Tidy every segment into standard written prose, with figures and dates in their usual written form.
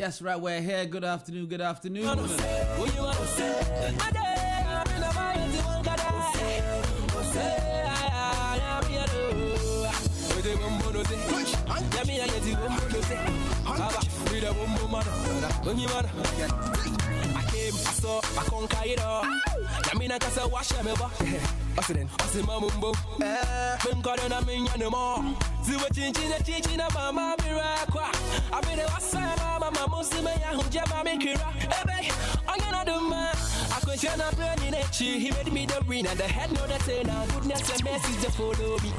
Yes, right, we're here. Good afternoon, good afternoon. I came, I saw, I conquered it all. Yamina kasa washa meba. Asiden, asima mumbo. Benkado na minya no more. Ziwe chichi na mama mirakwa. Abide wasa mama musime ya hunja mama kira. Ebe, onyana duma. Akwesha na brand nechi. He made me the winner. The head know the say now. Goodness and mercy just follow me.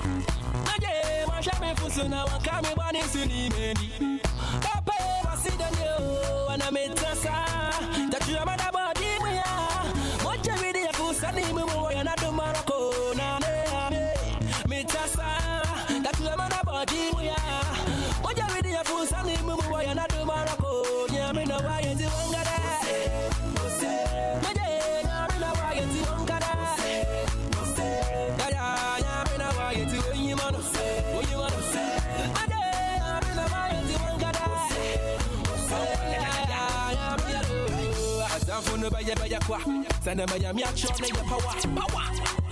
Naje, masha me fusuna wakame bani suni mendi. Papa, I see the new and I made that you are my body. What you really have to send me more and I do Morocco. That you are my body. What you really have to send me more and I do Morocco. Yeah, me know why you don't get it. Send them a me action in your power.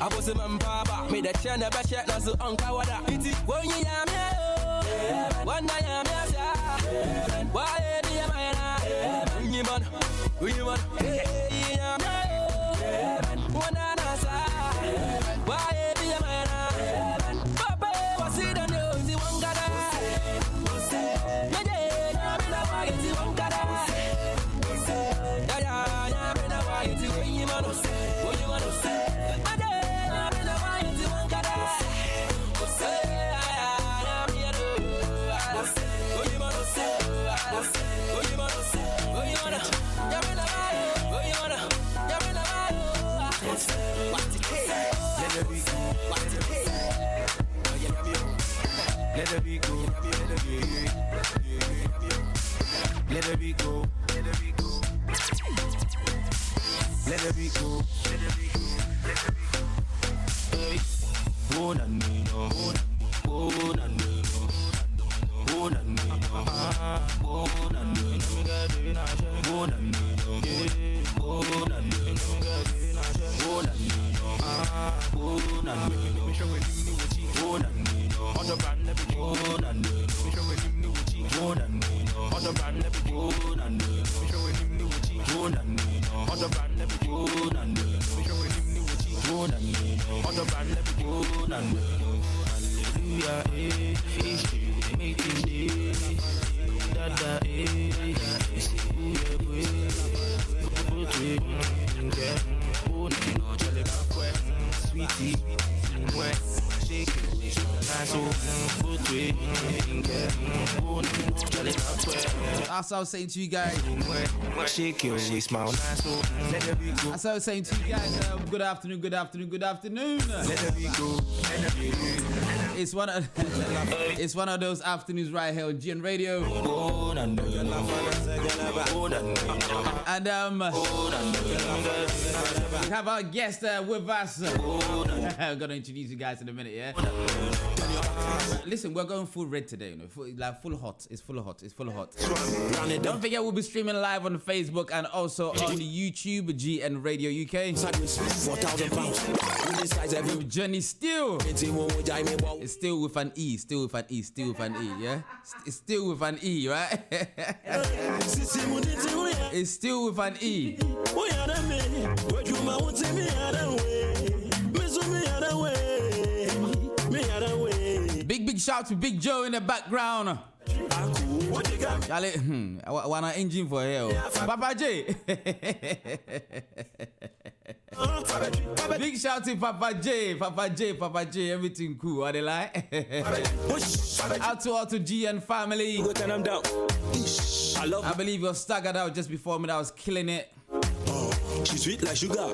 I was a man baba, made a channel back yet as the uncle. When you am here, one night I'm here. Why be a man? You man, one answer. Why be a man? Papa was it a news? You won't get Let it be go. Let it be go. Let it be go. Let it be go. Let it be go. Hey, oh na no, oh na no, oh na no, oh na no, me ga be na she, oh na no, oh na no, me ga be na she, oh na no, oh na no, me show you what you, oh na no, on the brand never go, oh na no, me show you what you, oh na no, on the brand never go, oh na no, me show you what you, oh na no, on the brand never go, oh na no, me show you what you, oh na no, on the brand never go, oh na no, hallelujah, eh, make it day, da eh, sweetie, shake it, that's what I was saying to you guys. Shake your waist, smile, that's what I was saying to you guys. Good afternoon, good afternoon, good afternoon. It's one of those afternoons right here on GN Radio. And we have our guest with us. I'm gonna introduce you guys in a minute, yeah? Listen, we're going full red today, you know, full hot. It's full hot. Don't forget we'll be streaming live on Facebook and also on YouTube, GN Radio UK. With Jenni Steele. It's still with an E, yeah? It's still with an E, right? It's still with an E. Big shout to Big Joe in the background. I want an engine for hell. Papa J. Big shout to Papa J. Everything cool. Are they like? Out to all to GN family. I believe you're staggered out just before me. That was killing it. She's sweet like sugar.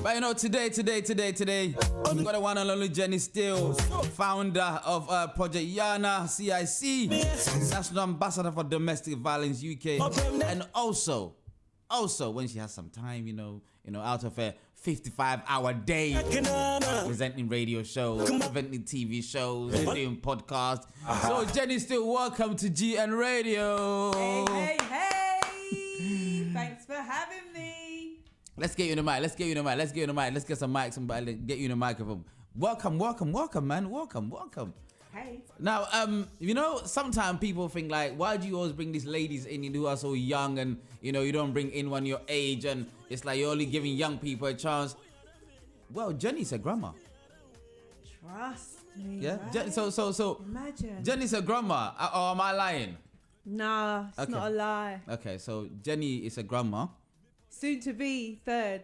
But you know, today, we got the one and only Jenni Steele, founder of Project Yana, CIC, National Ambassador for Domestic Violence UK, and also also when she has some time, out of a 55-hour day, presenting radio shows, presenting TV shows, doing podcasts. So Jenni Steele, welcome to GN Radio. Hey. Thanks for having me. Let's get you in the mic. Let's get some mics and get you in the microphone. Welcome, man. Welcome. Hey. Now, sometimes people think like, why do you always bring these ladies in who are so young, and you don't bring in one your age, and it's like you're only giving young people a chance. Well, Jenni's a grandma. Trust me. Yeah. Right? So. Imagine. Jenni's a grandma, or am I lying? Nah, it's not a lie. Okay, so Jenni is a grandma. Soon to be third.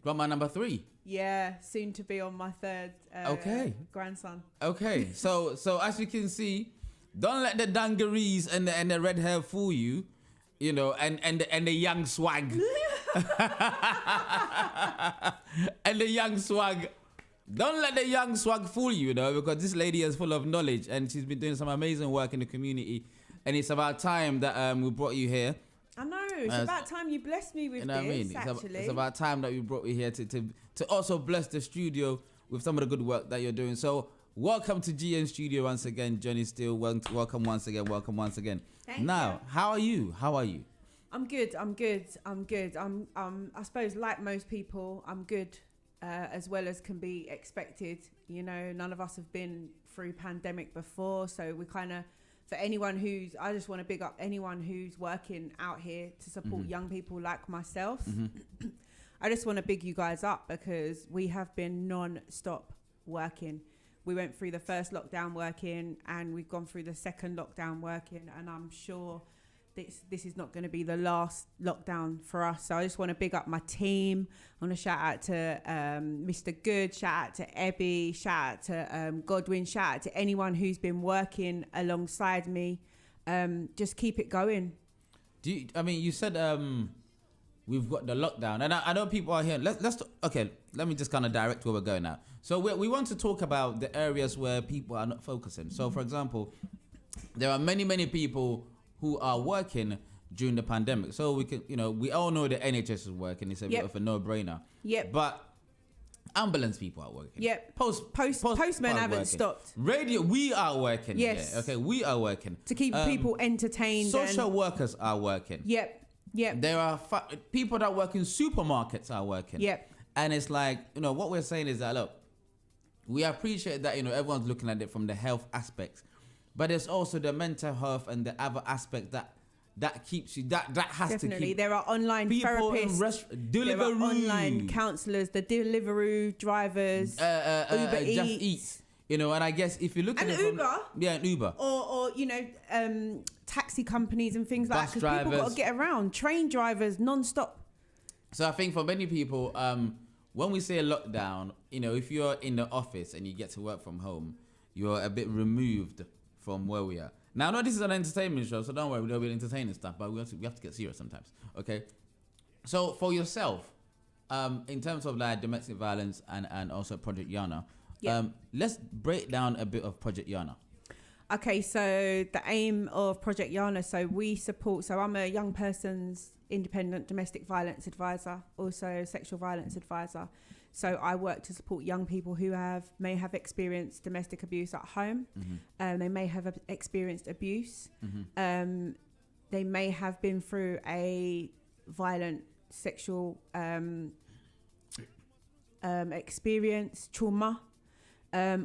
Grandma number 3. Yeah, soon to be on my third grandson. Okay, so as you can see, don't let the dungarees and the red hair fool you, and the young swag. And the young swag. Don't let the young swag fool you, because this lady is full of knowledge and she's been doing some amazing work in the community. And it's about time that we brought you here. I know, it's about time you blessed me with this, actually. It's about time that we brought you here to also bless the studio with some of the good work that you're doing. So welcome to GN Studio once again, Jenni Steele. Welcome once again. Thank you. How are you? I'm good. I suppose like most people, I'm good, as well as can be expected. None of us have been through pandemic before, so we kind of, I just want to big up anyone who's working out here to support young people like myself. I just want to big you guys up because we have been non-stop working. We went through the first lockdown working, and we've gone through the second lockdown working, and I'm sure this is not going to be the last lockdown for us. So I just want to big up my team. I want to shout out to Mr. Good, shout out to Ebby, shout out to Godwin, shout out to anyone who's been working alongside me. Just keep it going. You said we've got the lockdown, and I know people are here. Let me just kind of direct where we're going now. So we want to talk about the areas where people are not focusing. So for example, there are many people who are working during the pandemic. So we can, we all know the NHS is working. It's a bit of a no-brainer. Yep. But ambulance people are working. Yep. are Postmen haven't working. stopped. Radio, we are working. Yes. Yeah. Okay, we are working. To keep people entertained. Social workers are working. Yep. There are people that work in supermarkets are working. Yep. And it's like, what we're saying is that, look, we appreciate that, everyone's looking at it from the health aspects. But there's also the mental health and the other aspect that keeps you, that has Definitely. to keep. There are online people therapists. There are online counsellors, the Deliveroo drivers, Uber Eats. And I guess if you look at it from... Uber. Yeah, and Uber. Or taxi companies and things like that. Because people got to get around. Train drivers, non-stop. So I think for many people, when we say a lockdown, if you're in the office and you get to work from home, you're a bit removed from where we are. Now, I know this is an entertainment show, so don't worry, there'll be entertaining stuff, but we have to get serious sometimes, okay? So for yourself, in terms of like domestic violence and also Project Yana, let's break down a bit of Project Yana. Okay, so the aim of Project Yana, so I'm a young person's independent domestic violence advisor, also sexual violence advisor. So I work to support young people who may have experienced domestic abuse at home. They may have experienced abuse. They may have been through a violent sexual experience, trauma.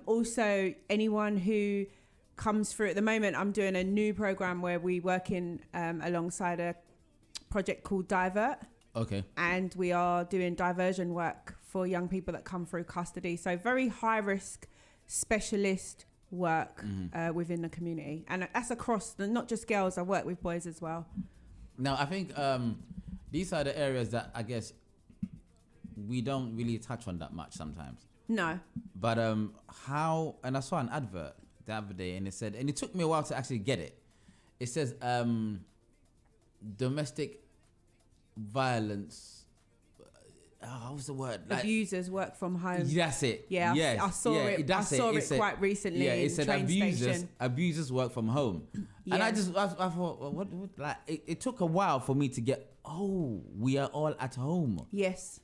Also, anyone who comes through, at the moment, I'm doing a new program where we work in alongside a project called Divert. Okay. And we are doing diversion work for young people that come through custody. So very high risk specialist work within the community. And that's across, not just girls, I work with boys as well. Now, I think these are the areas that I guess we don't really touch on that much sometimes. No. But and I saw an advert the other day and it said, and it took me a while to actually get it. It says domestic violence what's the word? Like, abusers work from home. That's it. Yeah, yes. I saw it. I saw it quite recently. Yeah, it in said train station. abusers work from home. Yeah. And I thought, well, what like it took a while for me to get. Oh, we are all at home. Yes,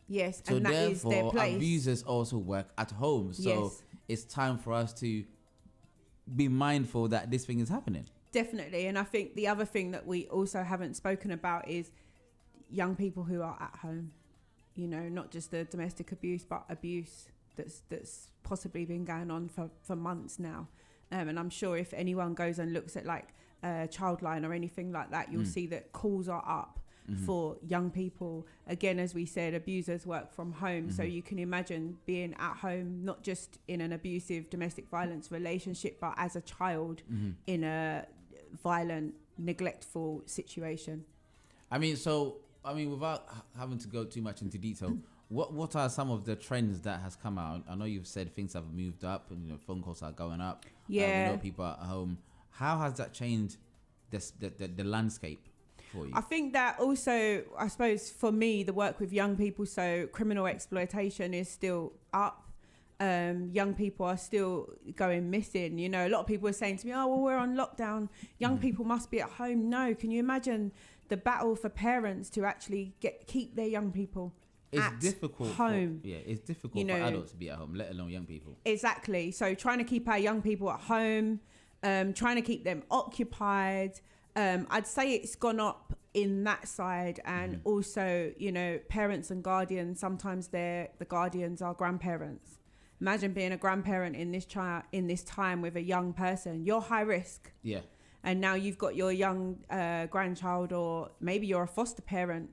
So and that is their therefore, place. abusers also work at home. So Yes. it's time for us to be mindful that this thing is happening. Definitely, and I think the other thing that we also haven't spoken about is young people who are at home. You know, not just the domestic abuse, but abuse that's possibly been going on for months now. And I'm sure if anyone goes and looks at like Childline or anything like that, you'll see that calls are up for young people. Again, as we said, abusers work from home. So you can imagine being at home, not just in an abusive domestic violence relationship, but as a child in a violent, neglectful situation. I mean, without having to go too much into detail, what are some of the trends that has come out? I know you've said things have moved up, and phone calls are going up. Yeah, we know people are at home. How has that changed the landscape for you? I think that also, I suppose for me, the work with young people, so criminal exploitation is still up. Young people are still going missing. You know, a lot of people are saying to me, oh, well, we're on lockdown. Young people must be at home. No, can you imagine the battle for parents to actually keep their young people at difficult home? It's difficult for adults to be at home, let alone young people. Exactly. So trying to keep our young people at home, trying to keep them occupied. I'd say it's gone up in that side, and also, you know, parents and guardians. Sometimes the guardians are grandparents. Imagine being a grandparent in this time with a young person. You're high risk. Yeah. And now you've got your young grandchild, or maybe you're a foster parent,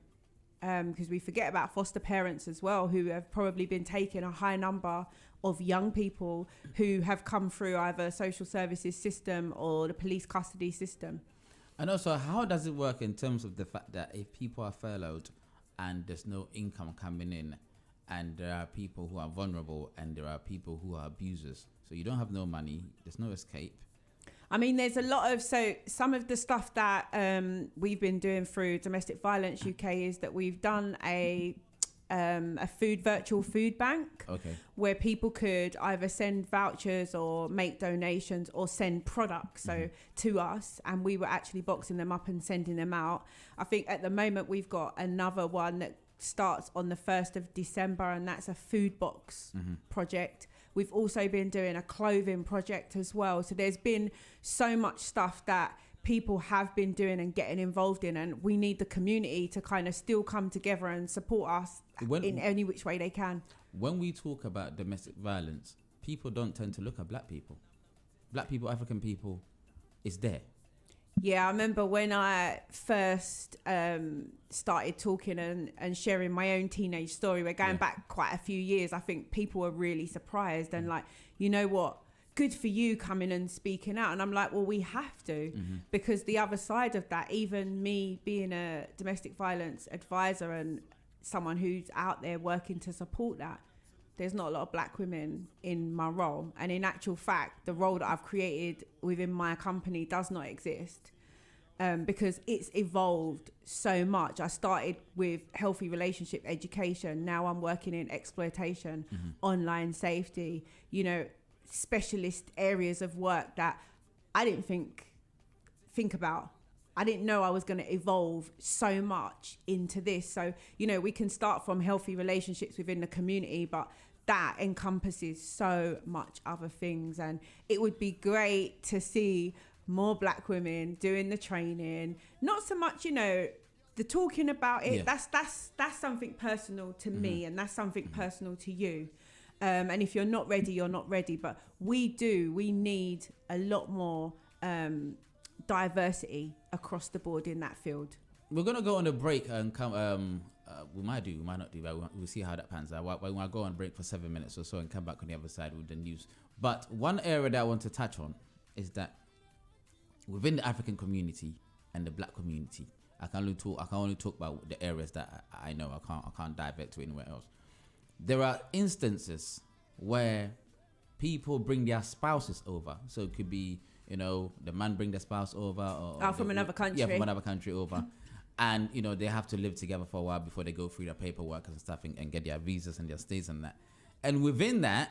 because we forget about foster parents as well, who have probably been taking a high number of young people who have come through either social services system or the police custody system. And also, how does it work in terms of the fact that if people are furloughed and there's no income coming in, and there are people who are vulnerable and there are people who are abusers, so you don't have no money, there's no escape. I mean, there's a lot of, so some of the stuff that we've been doing through Domestic Violence UK is that we've done a virtual food bank, where people could either send vouchers or make donations or send products to us, and we were actually boxing them up and sending them out. I think at the moment we've got another one that starts on the 1st of December, and that's a food box project. We've also been doing a clothing project as well. So there's been so much stuff that people have been doing and getting involved in, and we need the community to kind of still come together and support us in any which way they can. When we talk about domestic violence, people don't tend to look at black people. Black people, African people, is there. Yeah, I remember when I first started talking and sharing my own teenage story. We're going back quite a few years. I think people were really surprised and like, you know what? Good for you coming and speaking out. And I'm like, well, we have to, because the other side of that, even me being a domestic violence advisor and someone who's out there working to support that, there's not a lot of black women in my role. And in actual fact, the role that I've created within my company does not exist, because it's evolved so much. I started with healthy relationship education. Now I'm working in exploitation, online safety, you know, specialist areas of work that I didn't think about. I didn't know I was going to evolve so much into this. So, you know, we can start from healthy relationships within the community, but that encompasses so much other things. And it would be great to see more black women doing the training, not so much, you know, the talking about it. That's something personal to me, and that's something personal to you. And if you're not ready, you're not ready. But we need a lot more diversity across the board in that field. We're going to go on a break and come. We might not do, but we'll see how that pans out. We're going to go on break for 7 minutes or so and come back on the other side with the news. But one area that I want to touch on is that within the African community and the black community, I can only talk about the areas that I know. I can't divert to anywhere else. There are instances where people bring their spouses over. So it could be, you know, the man bring the spouse over, or from another country. Yeah, from another country over. and you know they have to live together for a while before they go through their paperwork and stuff and get their visas and their stays and that. And within that,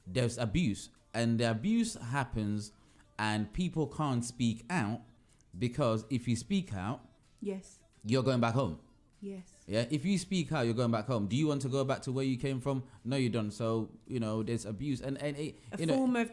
there's abuse, and the abuse happens, and people can't speak out because if you speak out, yes, you're going back home. Yes. Yeah. If you speak out, you're going back home. Do you want to go back to where you came from? No, you don't. So you know there's abuse, and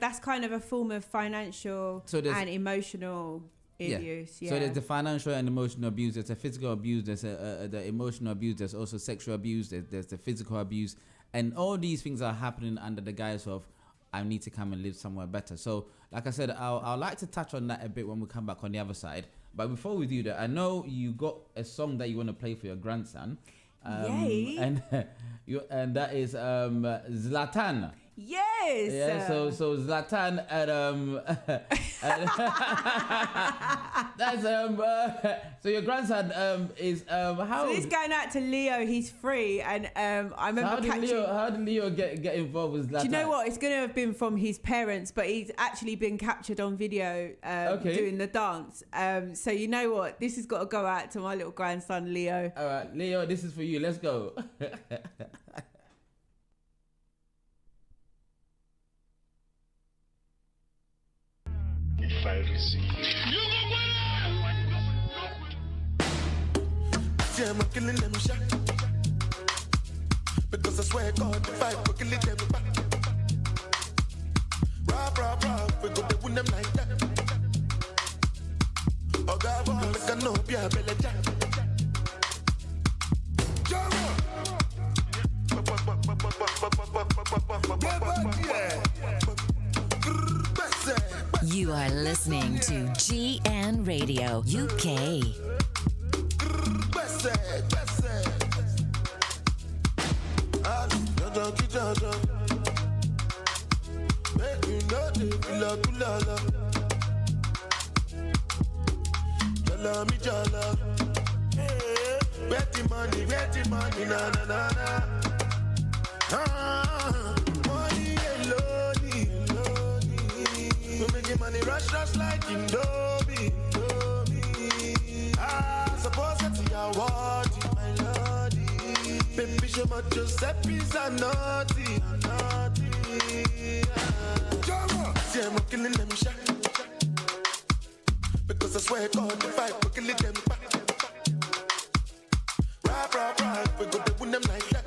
that's kind of a form of financial and emotional abuse. Yeah. So there's the financial and emotional abuse. There's the physical abuse. There's the emotional abuse. There's also sexual abuse. There's the physical abuse, and all these things are happening under the guise of I need to come and live somewhere better. So like I said, I'd like to touch on that a bit when we come back on the other side. But before we do that, I know you got a song that you want to play for your grandson. Yay. And that is Zlatan. Yes. Yeah, so Zlatan that's so your grandson is how so this going out to Leo, he's 3, and I remember how did Leo get involved with Zlatan? Do you know what? It's going to have been from his parents, but he's actually been captured on video doing the dance. So you know what? This has got to go out to my little grandson Leo. All right, Leo, this is for you. Let's go. If I receive I'm killing them shot because I swear God if I go killing them back. Rah, we go to win them like that. Oh God, make a no be a belly jack. You are listening to GN Radio UK. Money, na na na na. Money alone, we making money rush like Indomie. Suppose that's your word, my lordy. Baby, show my Giuseppe's a naughty. See, I'm killing them shot because I swear God, if I go killing them back. Rah, we go to win them like that.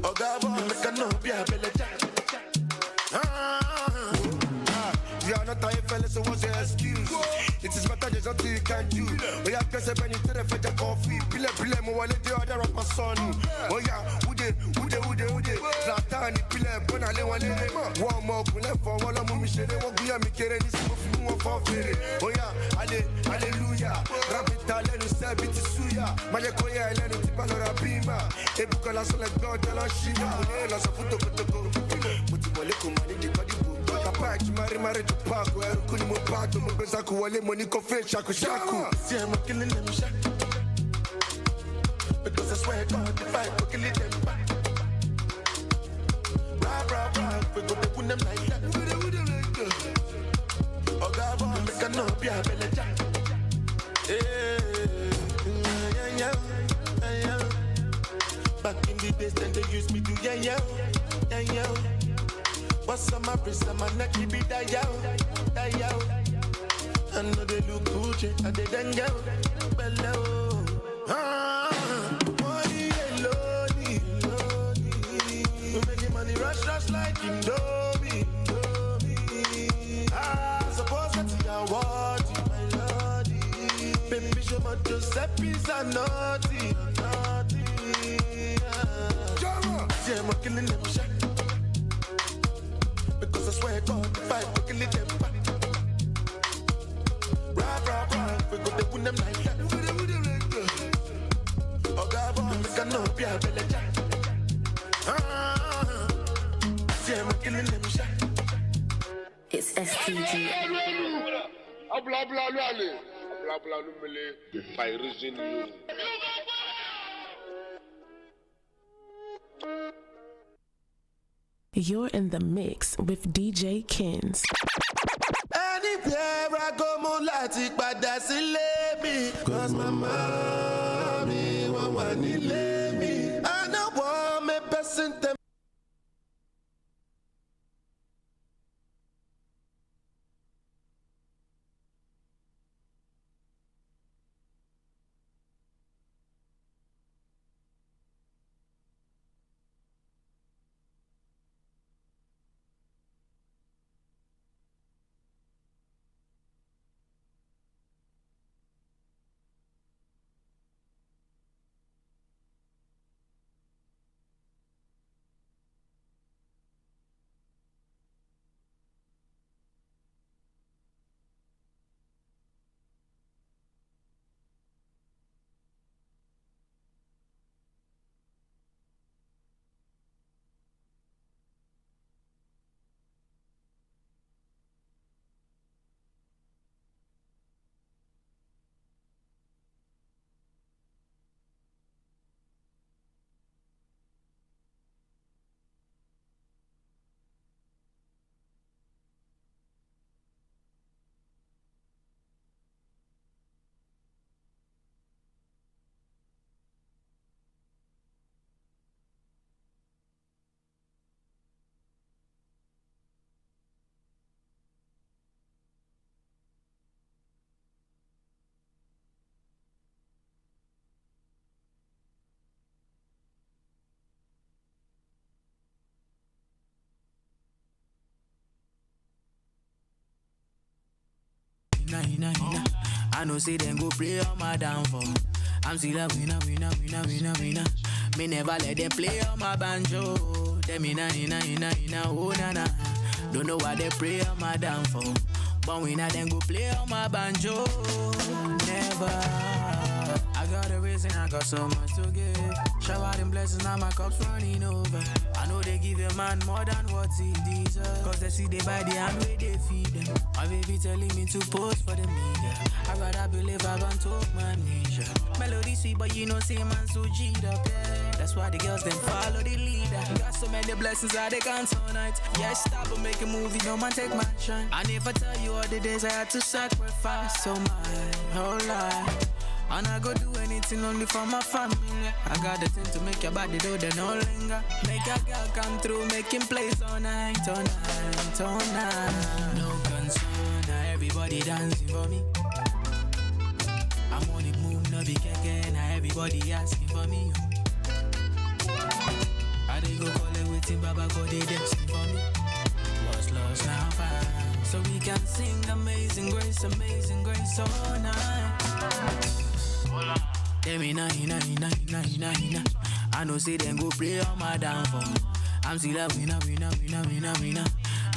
Oh God, make a no be a belly jack. You are not tired, fellas, so what's your excuse? It is better there's nothing you can do. We have to say when you tell the fed coffee. Pile, mo wale the other rapper son. Oh yeah, ude. Zlatan, pile, bona le wale. One more, kule for wala mu mi shere. Waguya mi kere ni simu fi mu for fere. Oh yeah, hallelujah. Rapita le nu se biti suya. Maje koya le nu tipa lora bima. Ebuka la sole don de la shima. Mune la sa futo kotoko. Muti wale kumani di kodibu. Kapag mari to park where kuni mo pato mo besa ku wale money ko fe shaku. See I'm killing them shot because I swear God if I go killing them back. Rah, we go to win them like that. Oh God, make a no be a belly jack. Yeah. Back in the days then they used me to yeah. What's on my wrist and my neck, keep it die out. I know they look Gucci, and they done go below. Money alone, we making money rush like Indomie. Suppose that's your word, my lordy. Baby, show my Giuseppe's a naughty. See, I'm killing them shot. Because I swear God, if I go kill them back. Rah, we go to win them like that. Oh God, make a no be a belly jack. See, I'm killing them shot. It's STG. If I reason you. You're in the mix with DJ Kins. Anywhere I go, mo láti padà sílé mi. inna. I know say them go play on my downfall. I'm still a winner. Me never let them play on my banjo. Them inna, oh na na. Don't know why they pray on my downfall. But when I then go play on my banjo, never. I got a reason, I got so much to give. Shower them blessings, now my cup's running over. I know they give a man more than what he deserves. Cause they see they buy the hand where they feed them. My baby telling me to post for the media. I rather believe I can talk my nature. Melody sweet, but you know, say man so G'd up, yeah. That's why the girls then follow the leader. Got so many blessings that they can't tonight. Yeah, stop and make a movie, no man take my shine. I never tell you all the days I had to sacrifice so my whole life. And I go do anything only for my family. I got the thing to make your body do the no linger. Make a girl come through, making plays all night. No concern, now everybody dancing for me. I'm on the move, no big again. Now everybody asking for me. I they go call it waiting, Baba go they dancing for me. What's lost now fine. So we can sing amazing grace all night. Them inna. I know say them go play on my downfall. I'm still a winner.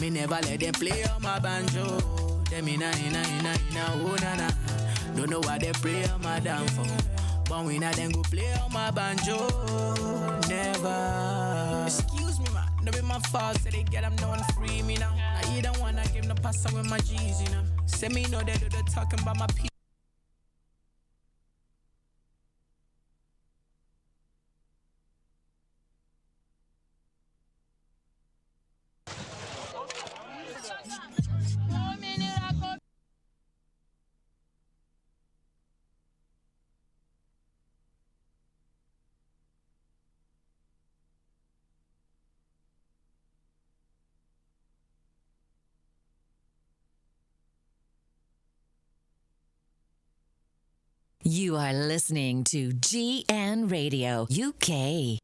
Me never let them play on my banjo. Them inna, oh na na. Don't know why they play on my downfall. But when I then go play on my banjo, never. Excuse me, man, no be my fault. Say they get them no one free me now. I either wanna give them the pass with my G's, you know. Say me know they do the talking about my people. You are listening to GN Radio UK.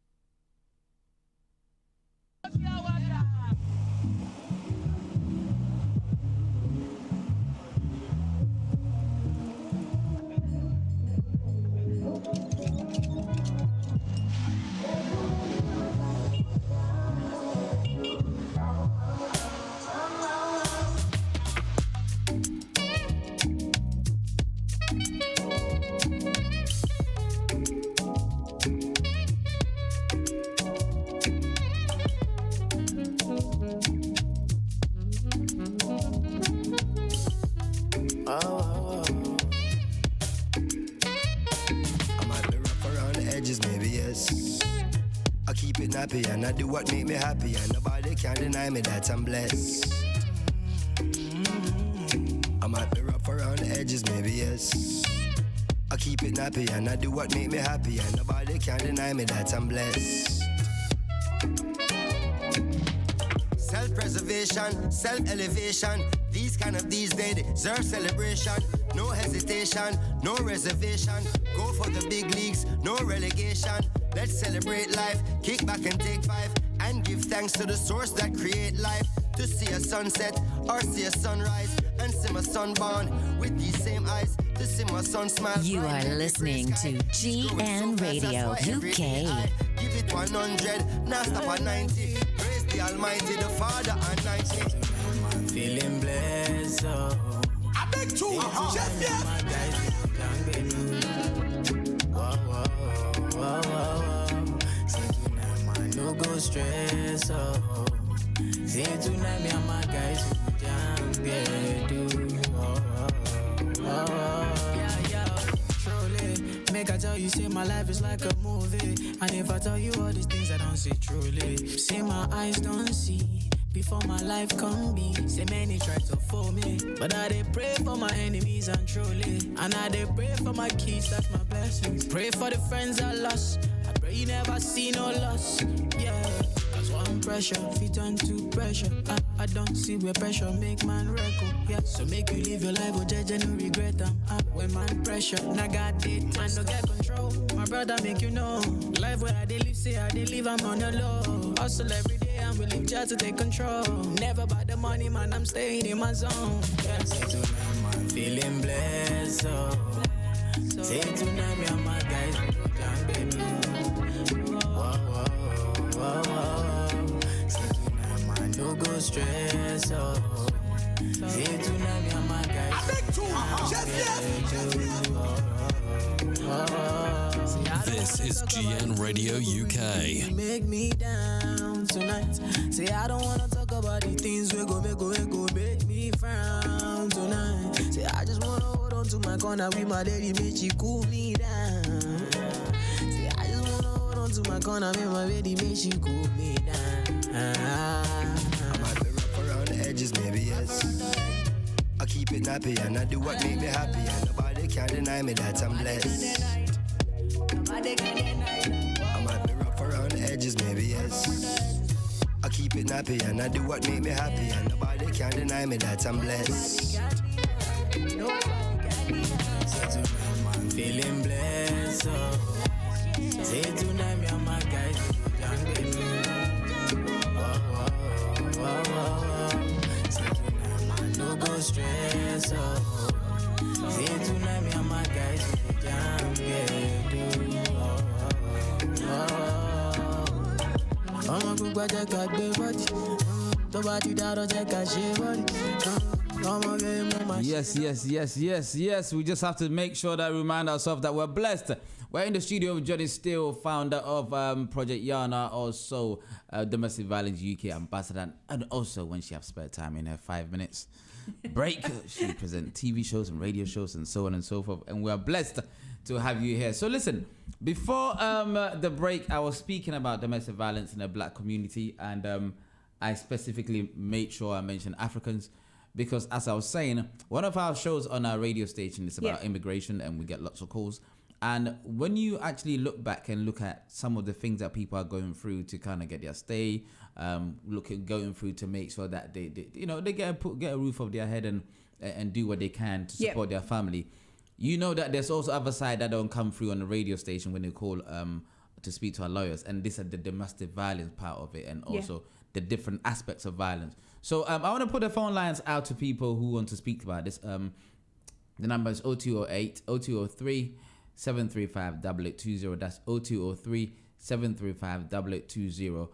And I do what make me happy, and nobody can deny me that I'm blessed. I might be rough around the edges, maybe yes. I keep it nappy and I do what make me happy, and nobody can deny me that I'm blessed. Self-preservation, self-elevation. These days deserve celebration. No hesitation, no reservation. Go for the big leagues, no relegation. Let's celebrate life, kick back and take 5, and give thanks to the source that create life. To see a sunset or see a sunrise, and see my son born with these same eyes. To see my son smile. You are listening to GN Radio UK. Give it 100, now stop at 90. Praise the Almighty, the Father and 90. I'm feeling blessed, oh. I beg to Jeff, Say tonight, man, no go stress, oh. Say tonight, me and my guys will jam, yeah, do, yeah, truly. Make I tell you, say my life is like a movie. And if I tell you all these things, I don't see truly. Say my eyes don't see. Before my life come be, say many try to fool me, but I dey pray for my enemies and truly, and I dey pray for my kids, that's my blessings. Pray for the friends I lost, I pray you never see no loss, yeah. Cause one pressure, fit on to pressure, I don't see where pressure make man record, yeah. So make you live your life, oh judge no regret them, when man pressure, now got it, man no get control. My brother make you know, life where I dey live, say I dey live, I'm on the low. Hustle every day and we live just to take control. Never by the money, man, I'm staying in my zone. Yeah. Say tonight, I'm feeling blessed, so say tonight me and my guys we go jam, baby. Whoa, whoa, whoa, whoa. Say tonight man, no go stress, so say tonight me and my guys. I make two, This is GN Radio UK. Make me down tonight. Say I don't wanna talk about the things we go make me frown tonight. Say I just wanna hold on to my corner with my lady, make she cool me down. Say I just wanna hold on to my corner with my lady, make she cool me down. I might be rough around the edges, maybe yes. I keep it nappy and I do what make me happy, and nobody can deny me that I'm blessed. I might be rough around the edges, maybe yes. I keep it nappy and I do what make me happy, and nobody can deny me that I'm blessed. Say tonight I'm feeling blessed, so say tonight me and my guys young baby. Whoa, whoa, whoa, whoa. Say tonight man, no go stress, so say tonight me and my guys young baby. Yes. We just have to make sure that we remind ourselves that we're blessed. We're in the studio with Jenni Steele, founder of Project Yana, also Domestic Violence UK ambassador, and also when she has spare time in her 5 minutes break, she presents TV shows and radio shows and so on and so forth. And we're blessed to have you here. So listen, before the break, I was speaking about domestic violence in the black community, and I specifically made sure I mentioned Africans, because as I was saying, one of our shows on our radio station is about immigration, and we get lots of calls. And when you actually look back and look at some of the things that people are going through to kind of get their stay, going through to make sure that they get a roof over their head and do what they can to support their family. You know that there's also other side that don't come through on the radio station when they call to speak to our lawyers, and this is the domestic violence part of it, and also the different aspects of violence. So I want to put the phone lines out to people who want to speak about this. The number is 0208 0203 735 8820. That's 0203 735 8820.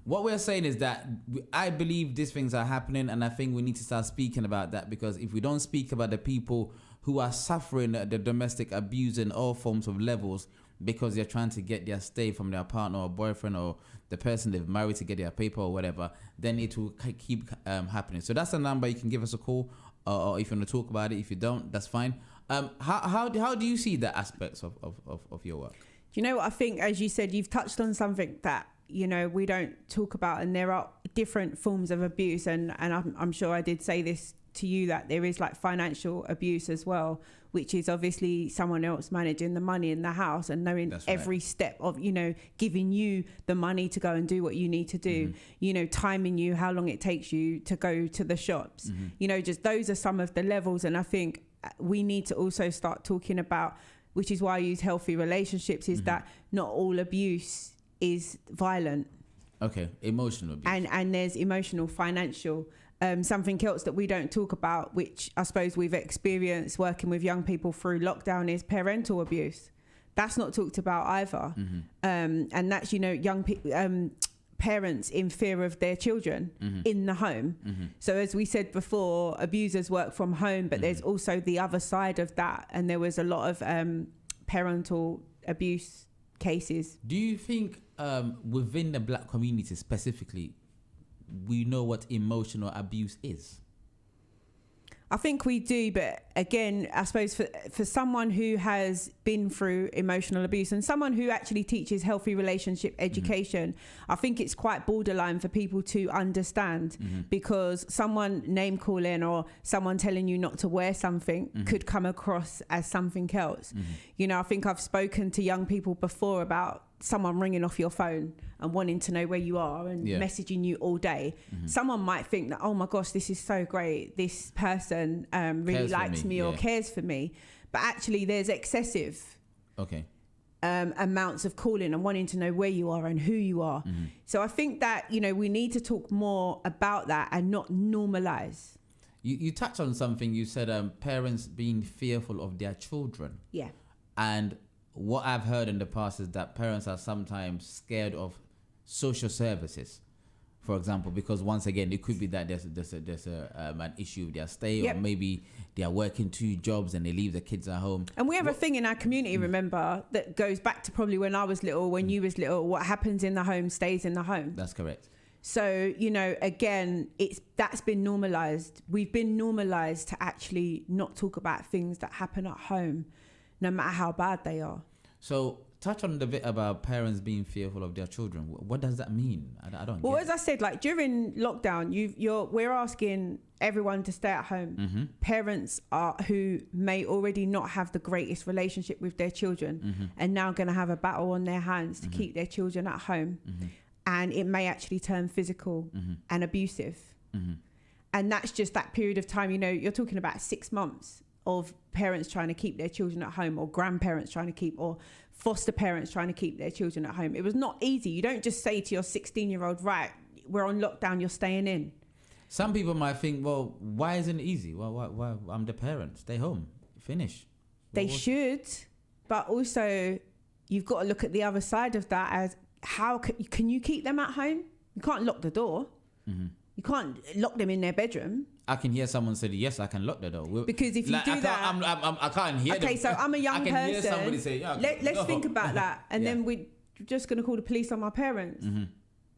What we're saying is that I believe these things are happening, and I think we need to start speaking about that, because if we don't speak about the people who are suffering the domestic abuse in all forms of levels because they're trying to get their stay from their partner or boyfriend or the person they've married to get their paper or whatever, then it will keep happening. So that's the number. You can give us a call, or if you want to talk about it. If you don't, that's fine. How do you see the aspects of your work? Do you know what I think? As you said, you've touched on something that we don't talk about, and there are different forms of abuse, and I'm sure I did say this to you, that there is like financial abuse as well, which is obviously someone else managing the money in the house and knowing every step of, giving you the money to go and do what you need to do, timing you, how long it takes you to go to the shops, just those are some of the levels. And I think we need to also start talking about, which is why I use healthy relationships, is that not all abuse is violent. Okay, emotional abuse. And there's emotional, financial. Something else that we don't talk about, which I suppose we've experienced working with young people through lockdown, is parental abuse. That's not talked about either. And that's, young people, parents in fear of their children in the home. So as we said before, abusers work from home, but there's also the other side of that. And there was a lot of parental abuse cases. Do you think within the black community specifically, we know what emotional abuse is? I think we do, but again, I suppose for someone who has been through emotional abuse and someone who actually teaches healthy relationship education, I think it's quite borderline for people to understand, because someone name calling or someone telling you not to wear something could come across as something else. I think I've spoken to young people before about someone ringing off your phone and wanting to know where you are and messaging you all day. Someone might think that, oh my gosh, this is so great, this person really likes me or cares for me, but actually there's excessive amounts of calling and wanting to know where you are and who you are. So I think that we need to talk more about that and not normalize You touched on something. You said parents being fearful of their children. Yeah. And what I've heard in the past is that parents are sometimes scared of social services, for example, because once again, it could be that there's an issue with their stay, or maybe they are working 2 jobs and they leave the kids at home. And we have a thing in our community, remember, that goes back to probably when I was little, when you was little. What happens in the home stays in the home. That's correct. So, you know, again, that's been normalized. We've been normalized to actually not talk about things that happen at home, no matter how bad they are. So touch on the bit about parents being fearful of their children. What does that mean? I don't Well, get as I said, like during lockdown, we're asking everyone to stay at home. Parents who may already not have the greatest relationship with their children are now going to have a battle on their hands to keep their children at home. And it may actually turn physical and abusive. And that's just that period of time. You know, you're talking about 6 months of parents trying to keep their children at home, or grandparents trying to keep, or foster parents trying to keep their children at home. It was not easy. You don't just say to your 16-year-old, right, we're on lockdown, you're staying in. Some people might think, well, why isn't it easy? Well, why I'm the parent. Stay home. Finish. They should, but also you've got to look at the other side of that as how can you keep them at home? You can't lock the door. You can't lock them in their bedroom. I can hear someone say, yes, I can lock the door. Because if you do that... I can't hear them. Okay, so I'm a young person. I can hear somebody say, yeah, let's think about that. And then we're just going to call the police on my parents.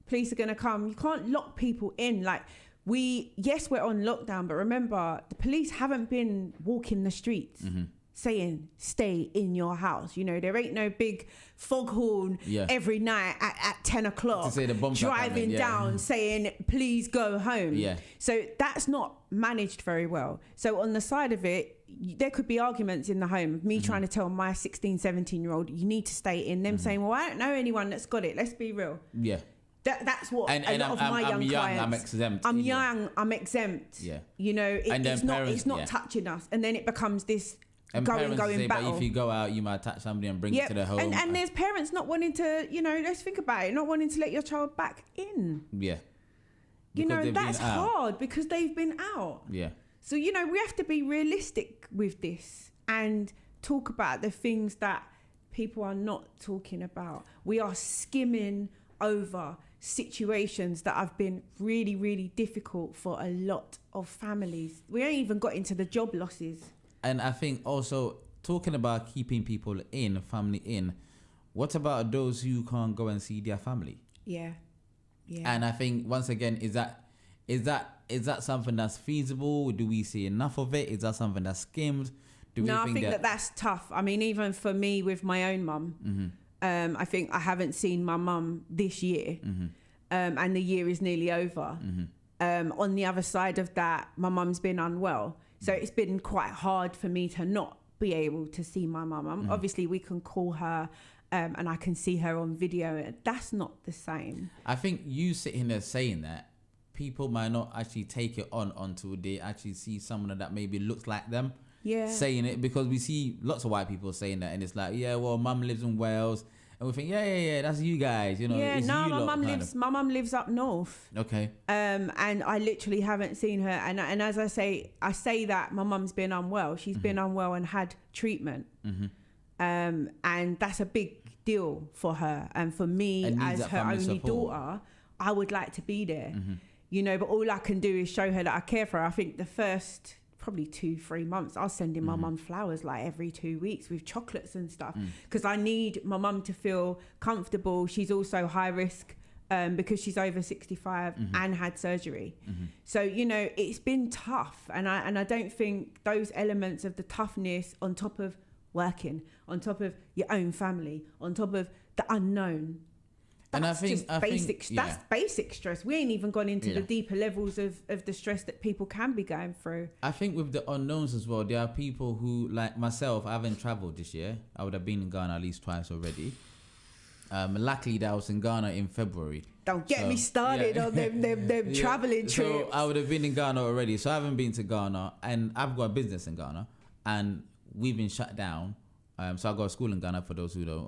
Police are going to come. You can't lock people in. Like, yes, we're on lockdown, but remember, the police haven't been walking the streets saying, stay in your house. You know, there ain't no big foghorn every night at 10 o'clock to say the bombs driving down saying, please go home. So that's not managed very well. So on the side of it, there could be arguments in the home of me trying to tell my 16, 17-year-old, you need to stay in, them saying, well, I don't know anyone that's got it. Let's be real. That's what a lot of my young clients... I'm exempt. I'm young, I'm exempt. You know, it's not touching us. And then it becomes this and going say, battle. But if you go out, you might touch somebody and bring it to the home. And there's parents not wanting to, you know, let's think about it, not wanting to let your child back in. You know, that's hard because they've been out. So, you know, we have to be realistic with this and talk about the things that people are not talking about. We are skimming over situations that have been really, really difficult for a lot of families. We ain't even got into the job losses. And I think also talking about keeping people in, family in, what about those who can't go and see their family? And I think once again, is that something that's feasible? Do we see enough of it? Is that something that's skimmed? I think that's tough. I mean, even for me with my own mum, I think I haven't seen my mum this year, and the year is nearly over. On the other side of that, my mum's been unwell. So it's been quite hard for me to not be able to see my mum. Obviously, we can call her and I can see her on video. That's not the same. I think you sitting there saying that, people might not actually take it on until they actually see someone that maybe looks like them saying it, because we see lots of white people saying that, and it's like, yeah, well, mum lives in Wales. And we think, yeah, that's you guys, you know. My mum lives up north. Okay. And I literally haven't seen her. And as I say that my mum's been unwell. She's been unwell and had treatment. And that's a big deal for her. And for me, as her only daughter, I would like to be there. You know, but all I can do is show her that I care for her. I think the first probably 2-3 months I was sending my mum flowers like every 2 weeks with chocolates and stuff, because I need my mum to feel comfortable. She's also high risk because she's over 65 and had surgery. So, you know, it's been tough, and I don't think those elements of the toughness, on top of working, on top of your own family, on top of the unknown, that's basic stress. We ain't even gone into the deeper levels of the stress that people can be going through. I think with the unknowns as well, there are people who, like myself, I haven't traveled this year. I would have been in Ghana at least twice already. Luckily that I was in Ghana in February. Don't get me started on them traveling trips. So I would have been in Ghana already. So I haven't been to Ghana, and I've got a business in Ghana, and we've been shut down. So I got a school in Ghana, for those who don't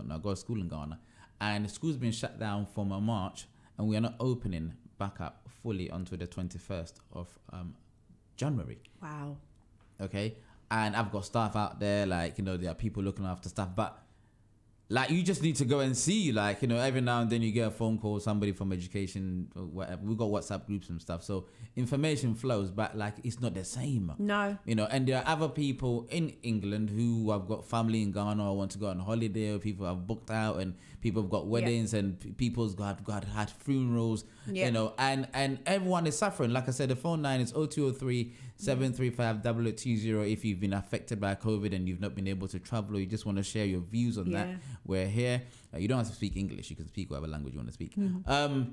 know. I got a school in Ghana. And the school's been shut down from March, and we are not opening back up fully until the 21st of January. Wow. Okay, and I've got staff out there, like, you know, there are people looking after stuff, but like, you just need to go and see, like, you know, every now and then you get a phone call, somebody from education or whatever. We've got WhatsApp groups and stuff, so information flows, but like, it's not the same. No. You know, and there are other people in England who have got family in Ghana or want to go on holiday, or people have booked out, and people have got weddings, and people's had funerals, you know, and everyone is suffering. Like I said, the phone line is 0203 735 0020 if you've been affected by COVID and you've not been able to travel, or you just want to share your views on that. We're here. You don't have to speak English. You can speak whatever language you want to speak. Well,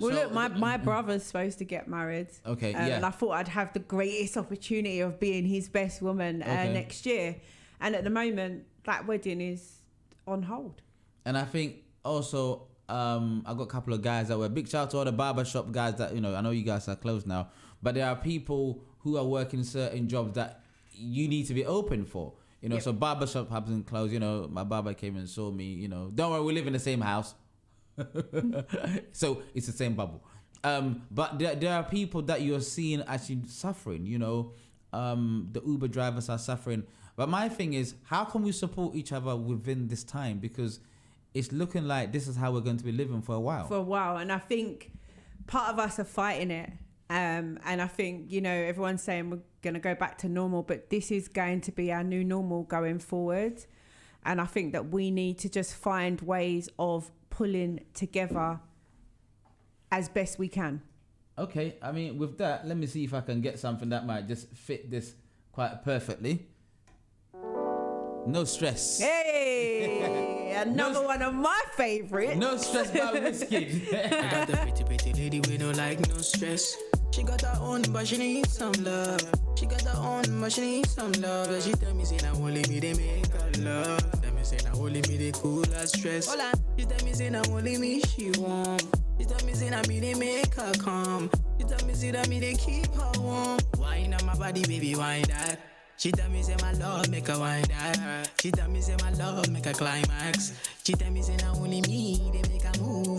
look, my brother's supposed to get married. Okay, and I thought I'd have the greatest opportunity of being his best woman next year. And at the moment, that wedding is on hold. And I think also, I got a couple of guys that were, big shout out to all the barbershop guys that, you know, I know you guys are closed now, but there are people who are working certain jobs that you need to be open for. You know, so barbershop hasn't closed. You know, my barber came and saw me, you know, don't worry, we live in the same house. So it's the same bubble. But there are people that you're seeing actually suffering, you know. The Uber drivers are suffering. But my thing is, how can we support each other within this time? Because it's looking like this is how we're going to be living for a while. For a while. And I think part of us are fighting it. And I think, you know, everyone's saying we're going to go back to normal, but this is going to be our new normal going forward. And I think that we need to just find ways of pulling together as best we can. Okay, I mean, with that, let me see if I can get something that might just fit this quite perfectly. No stress. Hey, another one of my favorites. No stress by Whiskey. I got the pretty, pretty lady with no like, no stress. She got her own, but she needs some love. She got her own, but she needs some love. And she tell me, say, now only me, they make her love. Tell me, say, now only me, they cool her stress. Hold on. She tell me, say, now only me, she warm. She tell me, say, now me, they make her calm. She tell me, say, that me, they keep her warm. Wine on my body, baby, wine that. She tell me, say, my love make her wine that. She tell me, say, my love make her climax. She tell me, say, now only me, they make her move,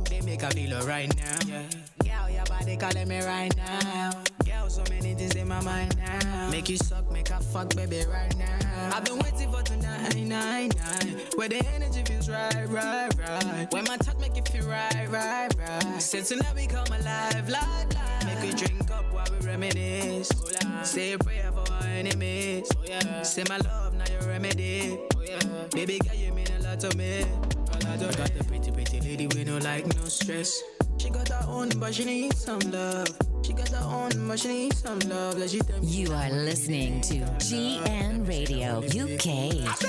they make her feel right now. Yeah. Girl, your body calling me right now. Girl, so many things in my mind now. Make you suck, make her fuck, baby, right now. I've been waiting for tonight, night, where the energy feels right. When my touch make it feel right. Since tonight we come alive, live. Make we drink up while we reminisce. Say a prayer for our enemies. Say my love, now your remedy. Baby girl, you mean a lot to me. Got the pretty, pretty lady with no like, no stress. She got her own, but she needs some love. She got her own, but she needs some love. Like she tell me, You are listening to GN Radio UK. She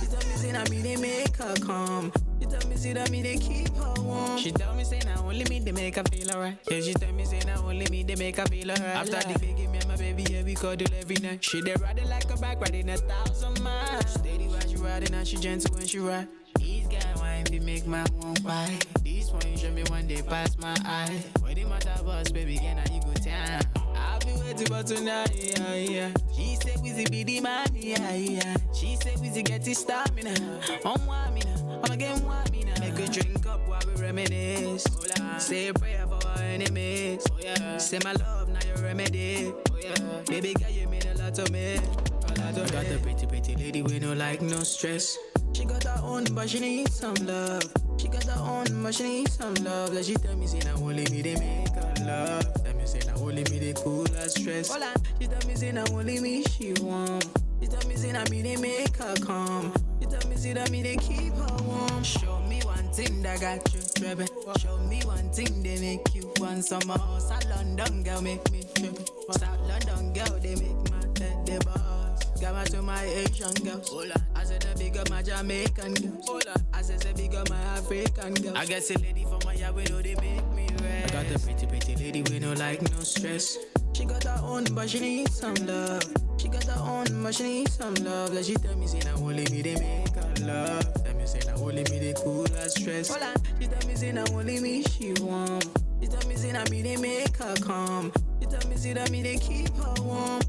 tell me, say, now me, they make her calm. She tell me, say, that me, they keep her warm. She tell me, say, now only me, they make her feel alright. Yeah, she tell me, say, now only me, they make her feel alright. After the baby, me and my baby, yeah, we cuddle every night. She they ride it like a bike, riding 1,000 miles. Steady while she riding, and she gentle when she ride. These guys wine, they make my one why. These points show me when they pass my eye. When they matter bus, baby, again, now you go down. I'll be waiting for tonight, yeah. She said, Wizzy be the man, yeah. She said, Wizzy get his stamina. Want me now, I'm again want me now. Make a drink up while we reminisce. Say a prayer for our enemies. Say my love, now your remedy. Baby girl, you mean a lot to me. Got the pretty, pretty lady with no like, no stress. She got her own, but she needs some love. She got her own, but she needs some love. Like she tell me, say, now only me, they make her love. Tell me, say, now only me, they cool her stress. Hold on. She tell me, say, now only me, she warm. She tell me, say, now me, they make her calm. She tell me, say, that me, they keep her warm. Show me one thing that got you tripping. Show me one thing they make you want some more. South London girl make me tripping. South London girl, they make my head the boss. Got my to my Asian girls. I said the big up my Jamaican girls. I said the big up my African girls. I guess a lady from my yard, know they make me rest. I got the pretty, pretty lady with no like, no stress. She got her own, but she needs some love. She got her own, but she needs some love. Like she tell me, say, now only me, they make her love. Tell me, say, now only me, they cool her stress. She tell me, say, now only me, she warm. She tell me, say, now me, they make her calm. She tell me, say, that me, they keep her warm.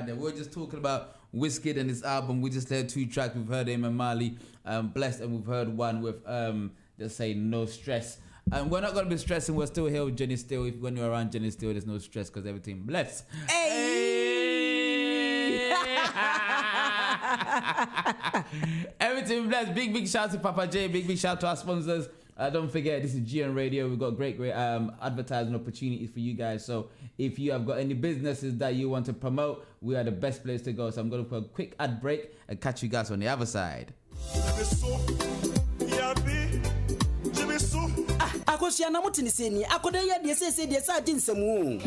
there. We're just talking about Wizkid and his album. We just heard 2 tracks. We've heard him and Marley, Blessed, and we've heard one with just say No Stress. And we're not going to be stressing. We're still here with Jenni Steele. If when you're around Jenni Steele, there's no stress because everything blessed. Hey! Everything blessed. Big shout to Papa J. Big shout to our sponsors. Don't forget, this is GN Radio. We've got great advertising opportunities for you guys. So if you have got any businesses that you want to promote, we are the best place to go. So I'm going to put a quick ad break and catch you guys on the other side. Akosia na mutini seni akode ya de sese de sa din semu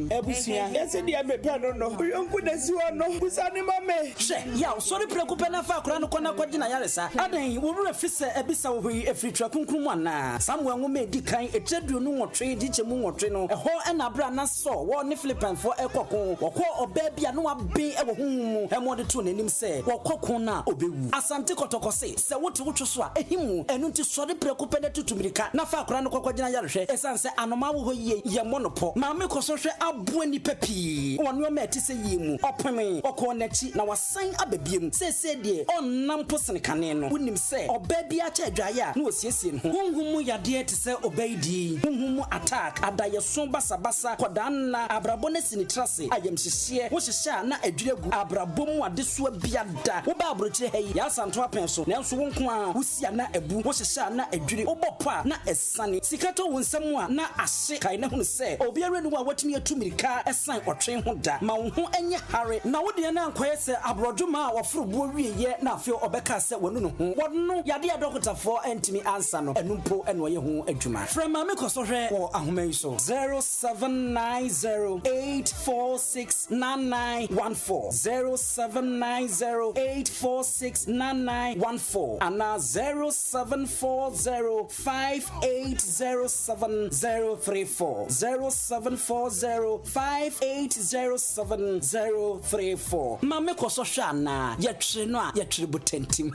ebusia yese de me pe no yonku da si wono busani mame hwe ya sorry prekupe na fa akora no kona kwagina yaresa adan wo wura fise ebisa wo hi efritwa kunkrum ana samuel ngo me di kan etredu no nwotwe di chemu nwotwe no eho na bra na so wo ne Philippine for ekokon wokọ oba bia no abe ewo humu emo de to nanim se wokokon na obewu asante kotokose se wote wotwo so a ehimu enu nti sorry prekupe na tutumirika na fa akora no kwagina yarehwe esanse anoma wo hoye ye monopo maame kosohwe abo ni papi wonu ma etise yimu opeme okọ nachi na wasan ababiem sese de onnam posene kane no wonim se oba bia cha adwaye a na osiesie no honhum yade etise obaidi honhum attack adaye so basabasa kodan na abrabo na sini trase ayemhyehye wo hyehye na adwiregu abrabo mu adeso biada wo ba abrochire hayi ya santo apenso nanso wo nko a wosia na abu wo hyehye na adwire obopa na esane sikato wonsam a na ahye kai na hunu se obiara nu a watumi atumirika esan otwen ho da ma wo ho enye hare na wo de na ankoye se abrodwuma a woforobo wieye na afio obeka se wonu no ho wodno yade adokotafo entimi ansa no enumpo eno ye ho adwuma frema me kosohwe wo ahoman so 0790846914 ana 0740580734 mame kosohwe ana yetwe no a yetwe botentim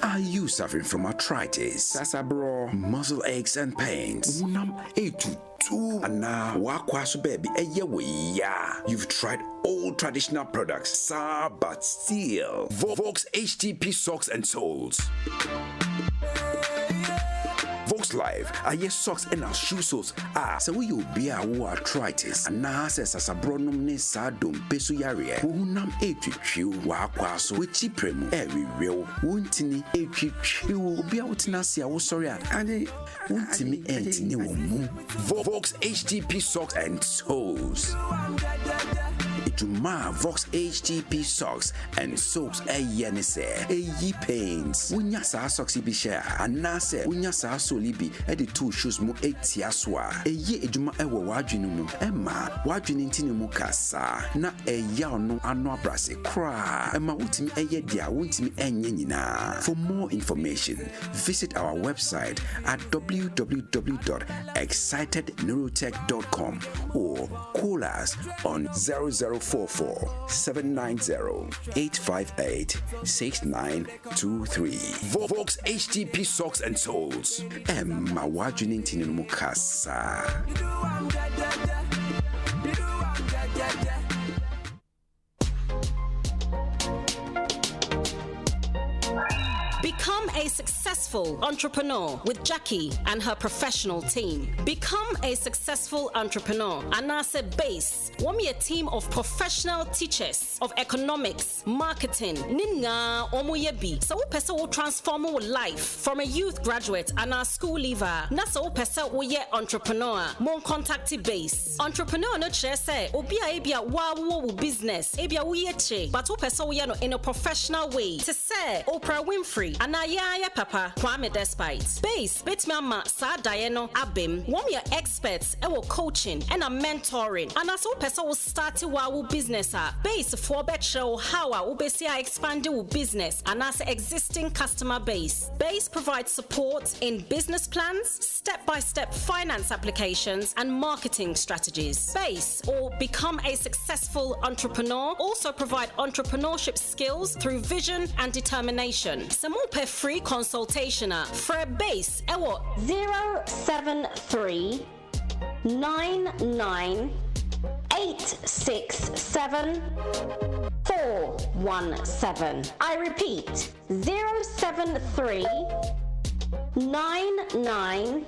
Are you suffering from arthritis, sasabro, muscle aches and pains? Unam 822 and now wakwaso baby You've tried all traditional products, sir, but still. Vox HTP socks and soles. Vox Live, socks and our shoe soles. So you be our arthritis. And now says as a bronum ne sadum pesu yare. Unam 822 wakwaso which premu every real wuntini 822 be out nasia wo sorry and wuntimi entini wo Vox HTP socks and soles. Ituma Vox HTP socks and soaks yenise pains. Unya sa socks bi share anase unya sa solibi the 2 shoes mu etiaswa ejuma ewo wadwene mu ema wadwene ntini mu kasa na eya no ano abrase kra ema utimi dia wontimi enye nyina. For more information, visit our website at www.excitedneurotech.com or call us on 0044 790 858 6923. Vox HTP socks and soles. Emma wajuni ntini mukasa. Become a successful entrepreneur with Jackie and her professional team. Become a successful entrepreneur. Anase Base. Wami a team of professional teachers of economics, marketing, ninga omoyebi. So pesa will transform your life from a youth graduate and a school leaver. Nasa pesa will ye entrepreneur. Mon contacti Base. Entrepreneur no chere say obia ebia wa business. Ebia we che. But pesa we no in a professional way. To say Oprah Winfrey. Anaya ya papa Kwame despite base betmama sa diano abim one your experts e will coaching and a mentoring and as o person will start wa business base for better how we be expand your business and as existing customer base provides support in business plans, step-by-step finance applications and marketing strategies. Base or become a successful entrepreneur also provide entrepreneurship skills through vision and determination. Some more free consultation for a base 073 99 867 417. I repeat 073 99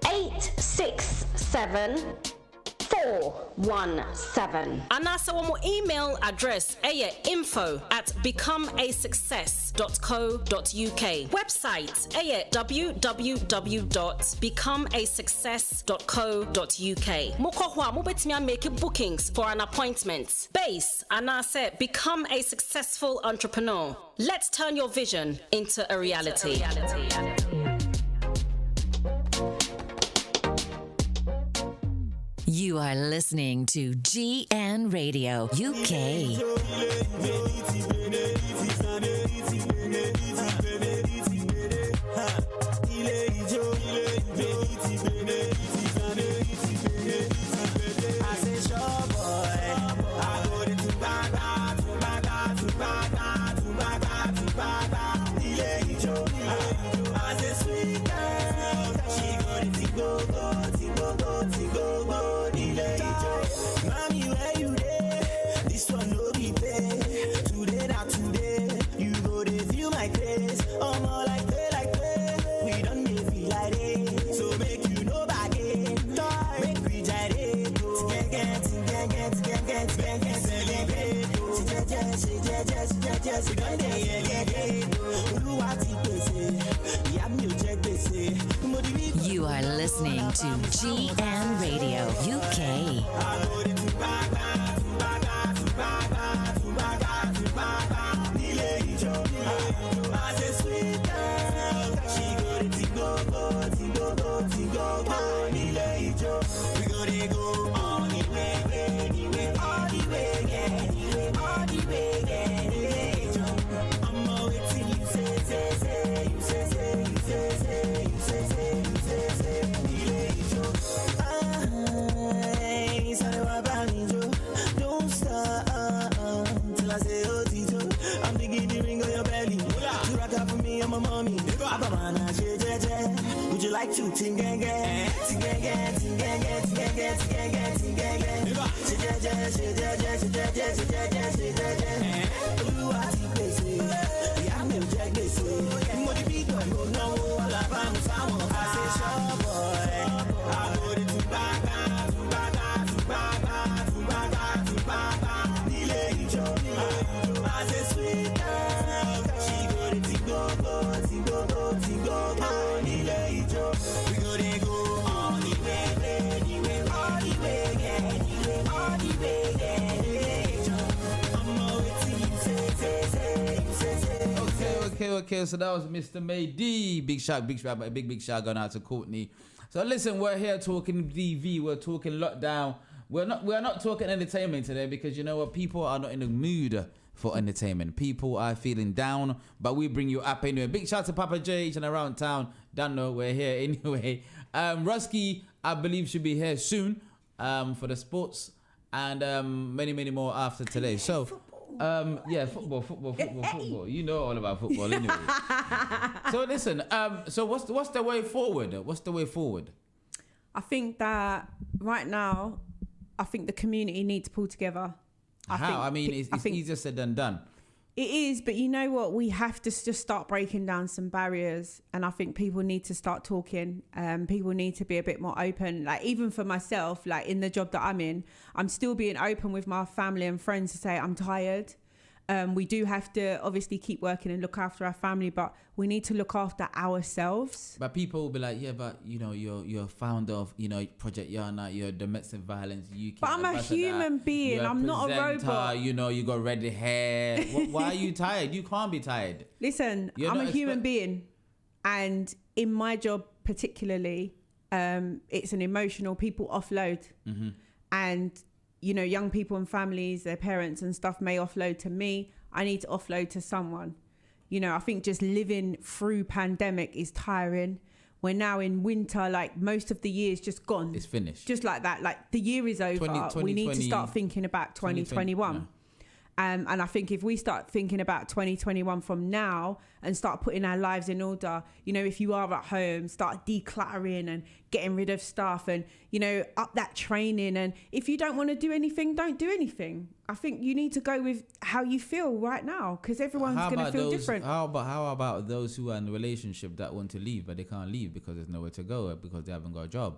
867 417. And also one email address info@becomeasuccess.co.uk. Website www.becomeasuccess.co.uk. Mokохwa mobetimi make bookings for an appointment. Base and I said become a successful entrepreneur. Let's turn your vision into a reality. You are listening to GN Radio UK. You are listening to GN Radio UK. Would you like to ting-gang-gang? Ting-gang-gang, ting-gang-gang, ting-gang-gang, ting-gang-gang, ting-gang-gang. Okay, so that was Mr. May D. Big shout, big shout going out to Courtney. So listen, we're here talking DV, we're talking lockdown. We're not talking entertainment today because you know what, people are not in the mood for entertainment. People are feeling down, but we bring you up anyway. Big shout to Papa J and around town. Don't know, we're here anyway. Rusky, I believe, should be here soon for the sports and many more after today. So football. You know all about football anyway. So listen, so what's the way forward? What's the way forward? I think that right now, I think the community needs to pull together. I mean, it's easier said than done. It is, but you know what? We have to just start breaking down some barriers, and I think people need to start talking. People need to be a bit more open. Like even for myself, like in the job that I'm in, I'm still being open with my family and friends to say I'm tired. We do have to obviously keep working and look after our family, but we need to look after ourselves. But people will be like, yeah, but you know, you're founder of, you know, Project Yana, you're domestic violence UK. But I'm a human being. I'm not a robot. You know, you got red hair. Why are you tired? You can't be tired. Listen, I'm a human being, and in my job particularly, it's an emotional. People offload, and you know, young people and families, their parents and stuff may offload to me. I need to offload to someone. You know, I think just living through pandemic is tiring. We're now in winter, like most of the year's just gone. It's finished. Just like that. Like the year is over. We need to start thinking about 2021. Yeah. And I think if we start thinking about 2021 from now and start putting our lives in order, you know, if you are at home, start decluttering and getting rid of stuff and, you know, up that training. And if you don't want to do anything, don't do anything. I think you need to go with how you feel right now, because everyone's going to feel different. How about those who are in a relationship that want to leave, but they can't leave because there's nowhere to go because they haven't got a job?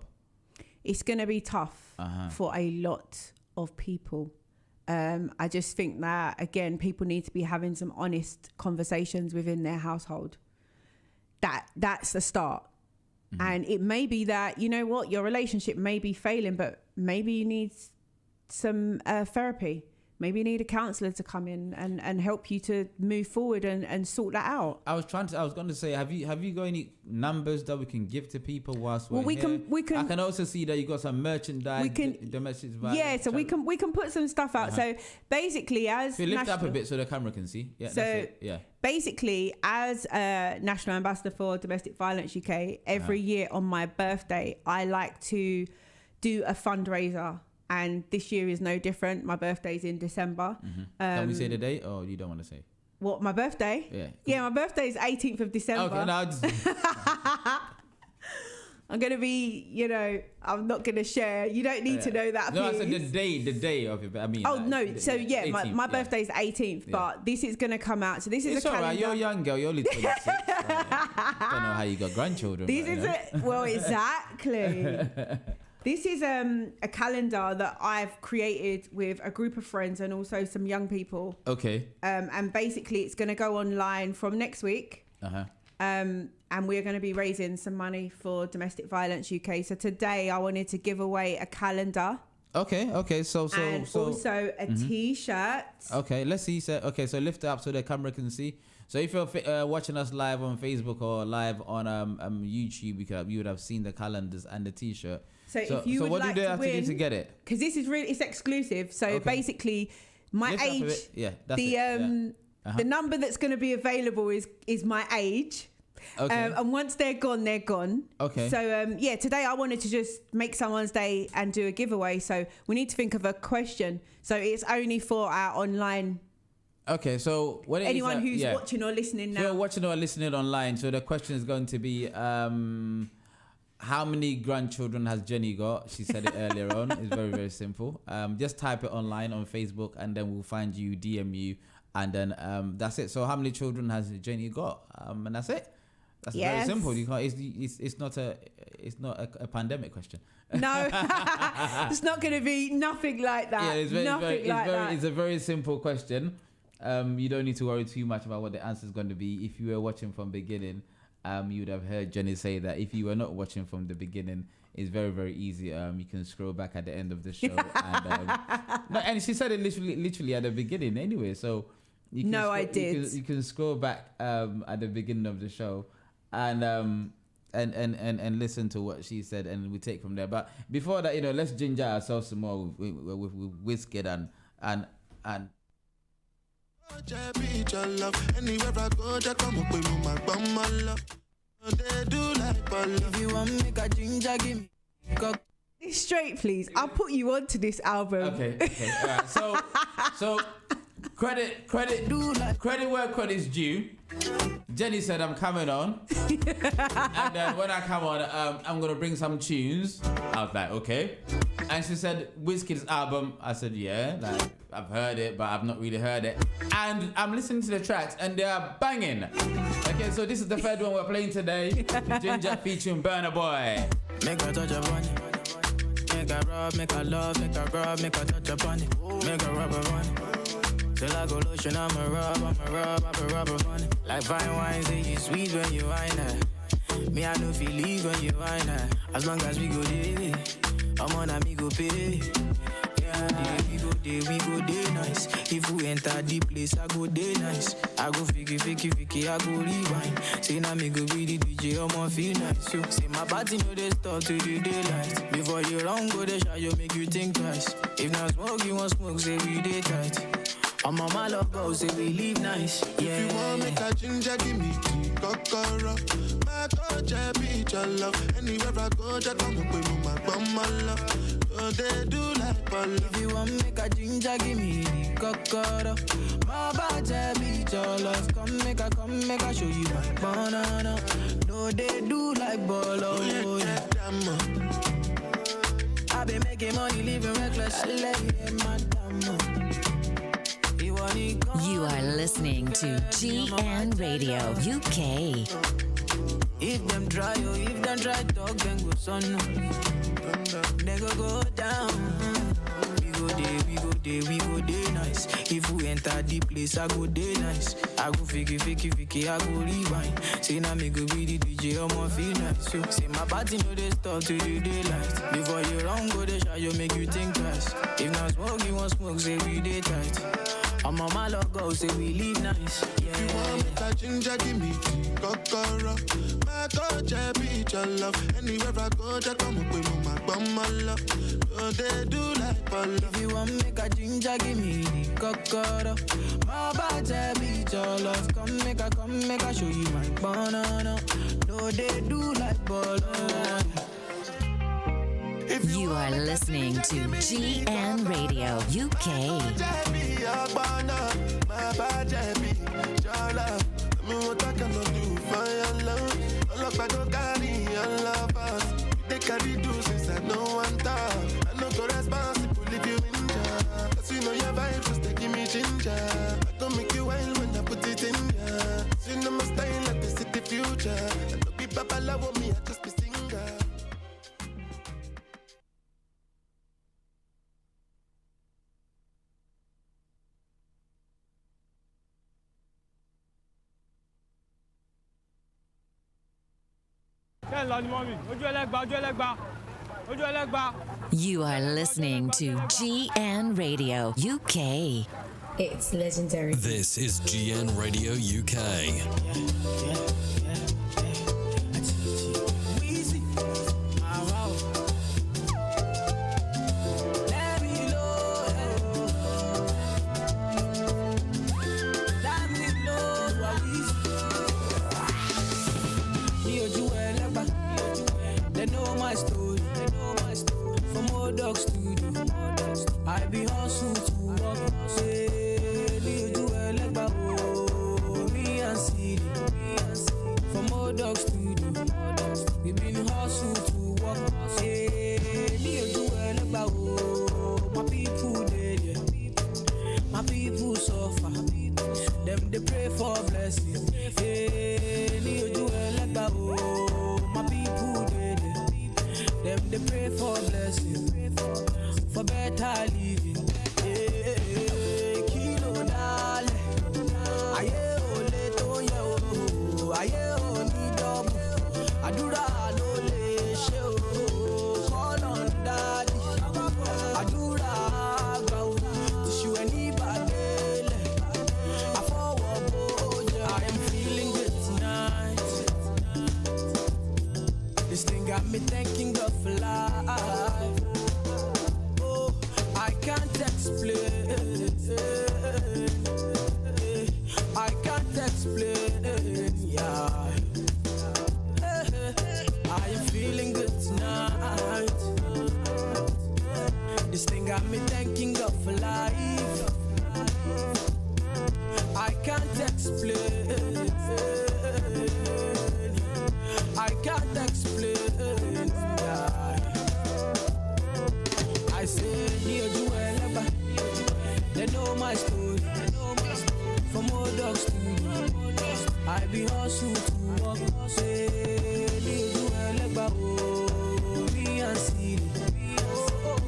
It's going to be tough for a lot of people. I just think that, again, people need to be having some honest conversations within their household. That's the start. And it may be that, you know what, your relationship may be failing, but maybe you need some therapy. Maybe you need a counsellor to come in and help you to move forward and sort that out. I was going to say, have you got any numbers that we can give to people whilst we here? can. I can also see that you got some merchandise. Domestic violence. Yeah, so we can put some stuff out. So basically, as lift up a bit so the camera can see. Yeah. So that's it. Yeah. Basically, as National Ambassador for Domestic Violence UK, every year on my birthday, I like to do a fundraiser. And this year is no different. My birthday's in December. Can we say the date, or you don't want to say? What, my birthday? Yeah. Yeah, my birthday's 18th of December. Okay, now I'm going to be, you know, I'm not going to share. You don't need to know that, please. No, I said the day of it. I mean. Oh, no. So, yeah, 18th, my birthday's 18th, but this is going to come out. So this is a calendar. It's all right. You're a young girl. You're only 26. I don't know how you got grandchildren. Well, exactly. This is a calendar that I've created with a group of friends and also some young people. Okay. And basically, it's going to go online from next week. And we're going to be raising some money for Domestic Violence UK. So today, I wanted to give away a calendar. Okay. So also a T-shirt. Okay, let's see. So lift it up so the camera can see. So if you're watching us live on Facebook or live on YouTube, you would have seen the calendars and the T-shirt. So if you would what like do they to have win, to do to get it? Because this is it's exclusive. So basically, my lift age, the number that's going to be available is my age. Okay. And once they're gone, they're gone. Okay. So today I wanted to just make someone's day and do a giveaway. So we need to think of a question. So it's only for our online. Okay, so what anyone who's watching or listening now. If you're watching or listening online, so the question is going to be, how many grandchildren has Jenny got? She said it earlier on. It's very, very simple. Just type it online on Facebook, and then we'll find you, DM you, and then that's it. So how many children has Jenny got? And that's it. That's very simple. You can't. It's not a pandemic question. No, it's not going to be nothing like that. Yeah, it's a very simple question. You don't need to worry too much about what the answer is going to be. If you were watching from beginning, you would have heard Jenny say that if you were not watching from the beginning, it's very, very easy. You can scroll back at the end of the show. And she said it literally at the beginning anyway. So you can you can scroll back at the beginning of the show and listen to what she said, and we take from there. But before that, let's ginger ourselves some more with whiskey and anywhere I go, just come up with me, my bum, my love. They do like if you want me, a ginger, give me. Straight, please. I'll put you onto this album. Okay. All right. So credit where credit's due. Jenny said I'm coming on, and then when I come on, I'm gonna bring some tunes. I was like, okay. And she said Wizkid's album. I said, yeah, like I've heard it, but I've not really heard it. And I'm listening to the tracks, and they are banging. Okay, so this is the third one we're playing today. Ginger featuring Burna Boy. Make her touch upon it. Make her rub, make her love, make her rub, make her touch upon it. Make her rub upon it. Till I go lotion, I'm a rubber money. Like fine wine, say you sweet when you wine her. Me, I know feel leave when you wine her. As long as we go there, I'm on a me go pay. Yeah, we go day nice. If we enter the place, I go day nice. I go fiki, I go rewind. Say now me go be the DJ, I'ma feel nice. So say my party no they start to the daylight. Before you run, go they shot you make you think twice. If not smoke, you want smoke, say we day tight. I'm on my love go, say we live nice. Yeah. If you want make a ginger, give me tea, kokoro. My culture, be your love. Anywhere I go, just come up with my love. So they do like Polo. If you want make a ginger, give me the kokoro. My body, be your love. Come make a show you my banana. No, they do like Bolo. I been making money, living reckless. I lay in my damo. You are listening to GN Radio UK. If them try talk, then go son. They go down. We go day nice. If we enter the place, I go day nice. I go fiki, I go rewind. Say now me go be the DJ, I'ma feel nice. So say my party no they stop to the daylight. Before you run, go they shot you make you think twice. If not smoke, you want smoke, say we day tight. I'm on my love go, say we live nice. Yeah. If you want me to ginger, give me tea, kokoro. My culture, be your love. Anywhere I go, just come up with my love. So they do like Polo. If you want make a ginger, give me the kokoro. My body, be your love. Come make a show you my banana. No, they do like Bolo. You are listening to GN Radio UK. They carry do since I know one time. I know go responsible if you injure. Cause you know your vibe just taking me ginger. I don't make you wild when I put it in ya. So you know my style like the city future. I don't be Baba love me, I just be singer. You are listening to GN Radio UK. It's legendary. This is GN Radio UK. I be hustle to walk, say, do me and see, from old dog studio, we been hustle to walk, say, my people dead, my people suffer, them they pray for blessing, my people dead, them they pray for blessing. For better living, kilo dale. Aye ole to yo, aye oni double. Adura no le show, call on daddy. Adura go, issue anybody. I forward boy, I am feeling good tonight. This thing got me thanking God for life. I can't explain. I can't explain. Yeah. I am feeling good tonight. This thing got me thanking God for life. I can't explain. I can't explain. Yeah. I say, here do whatever. They know my story. From old dogs to me. I be hustle to walk. Say, here do whatever. Me and see.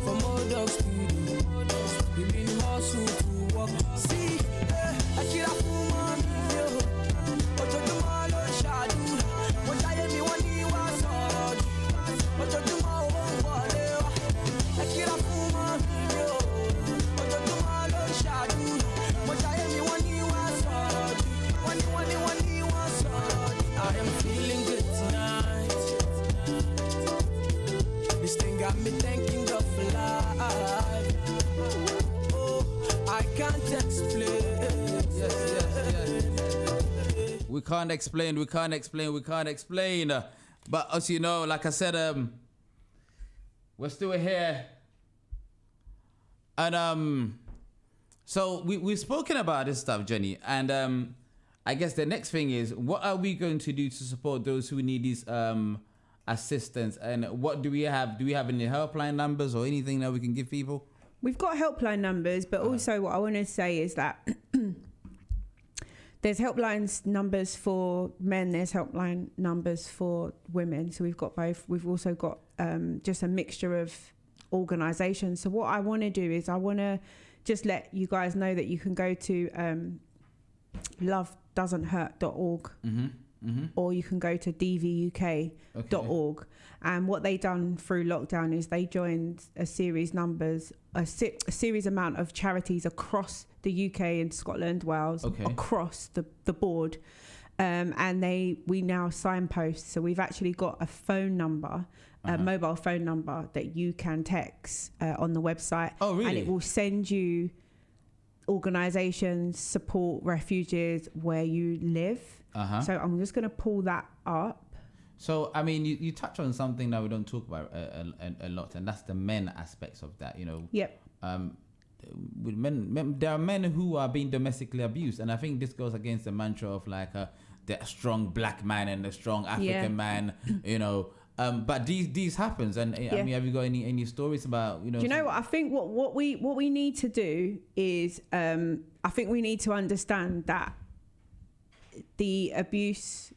From old dogs to me. We been hustle to got me thanking God for life. Oh, I can't explain. Yes. We can't explain. But as you know, like I said, we're still here. And so we've spoken about this stuff, Jenny. And I guess the next thing is, what are we going to do to support those who need this assistance? And what do we have? Do we have any helpline numbers or anything that we can give people? We've got helpline numbers, but also what I want to say is that there's helpline numbers for men, there's helpline numbers for women. So we've got both. We've also got just a mixture of organisations. So what I want to do is I want to just let you guys know that you can go to lovedoesn't-hurt.org or you can go to dvuk.org. And what they done through lockdown is they joined a series amount of charities across the UK and Scotland, Wales, across the board. And we now signpost. So we've actually got a phone number, a mobile phone number that you can text on the website. Oh, really? And it will send you organisations support refugees where you live. So I'm just going to pull that up. So, I mean, you touch on something that we don't talk about a lot, and that's the men aspects of that, you know. Yep. With men, there are men who are being domestically abused, and I think this goes against the mantra of like the strong black man and the strong African man, you know. But these happens, and I mean, have you got any stories about, you know? Do you know what I think? What we need to do is, I think we need to understand that the abuse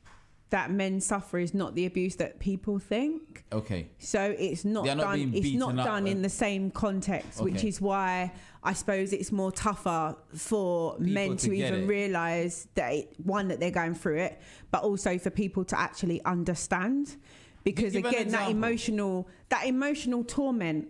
that men suffer is not the abuse that people think. Okay. So it's not done. It's not done in the same context, which is why I suppose it's more tougher for men to even realise that that they're going through it, but also for people to actually understand. Because again, that emotional torment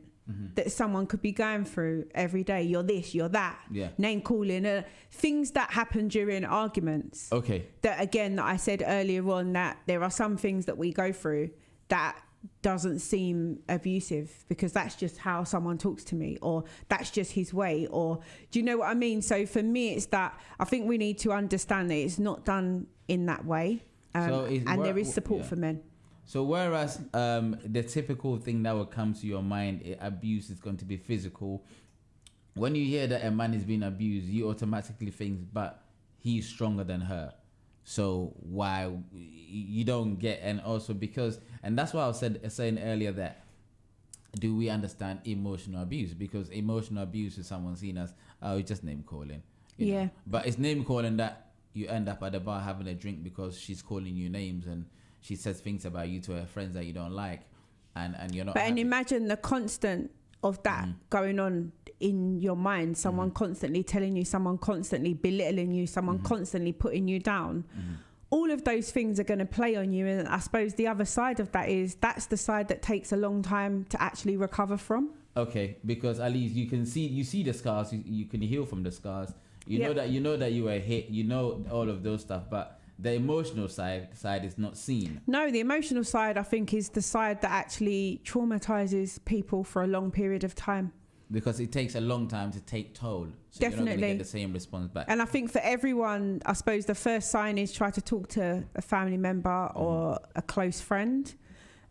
that someone could be going through every day. You're this, you're that. Name calling, things that happen during arguments. Okay. That again, that I said earlier on, that there are some things that we go through that doesn't seem abusive because that's just how someone talks to me, or that's just his way, or do you know what I mean? So for me, it's that I think we need to understand that it's not done in that way, and there is support for men. So whereas the typical thing that will come to your mind, abuse is going to be physical. When you hear that a man is being abused, you automatically think, but he's stronger than her. So why you don't get, and also because, and that's why I was saying earlier that, do we understand emotional abuse? Because emotional abuse is someone seen as, it's just name calling. You know? But it's name calling that you end up at the bar having a drink because she's calling you names and she says things about you to her friends that you don't like, and you're not. But and imagine the constant of that going on in your mind. Someone constantly telling you, someone constantly belittling you, someone constantly putting you down. All of those things are going to play on you, and I suppose the other side of that is that's the side that takes a long time to actually recover from. Okay, because at least you see the scars, you can heal from the scars. You know that you were hit. You know all of those stuff, but the emotional side is not seen. No, the emotional side, I think, is the side that actually traumatizes people for a long period of time. Because it takes a long time to take toll. So definitely. You're not going to get the same response back. And I think for everyone, I suppose the first sign is try to talk to a family member or a close friend.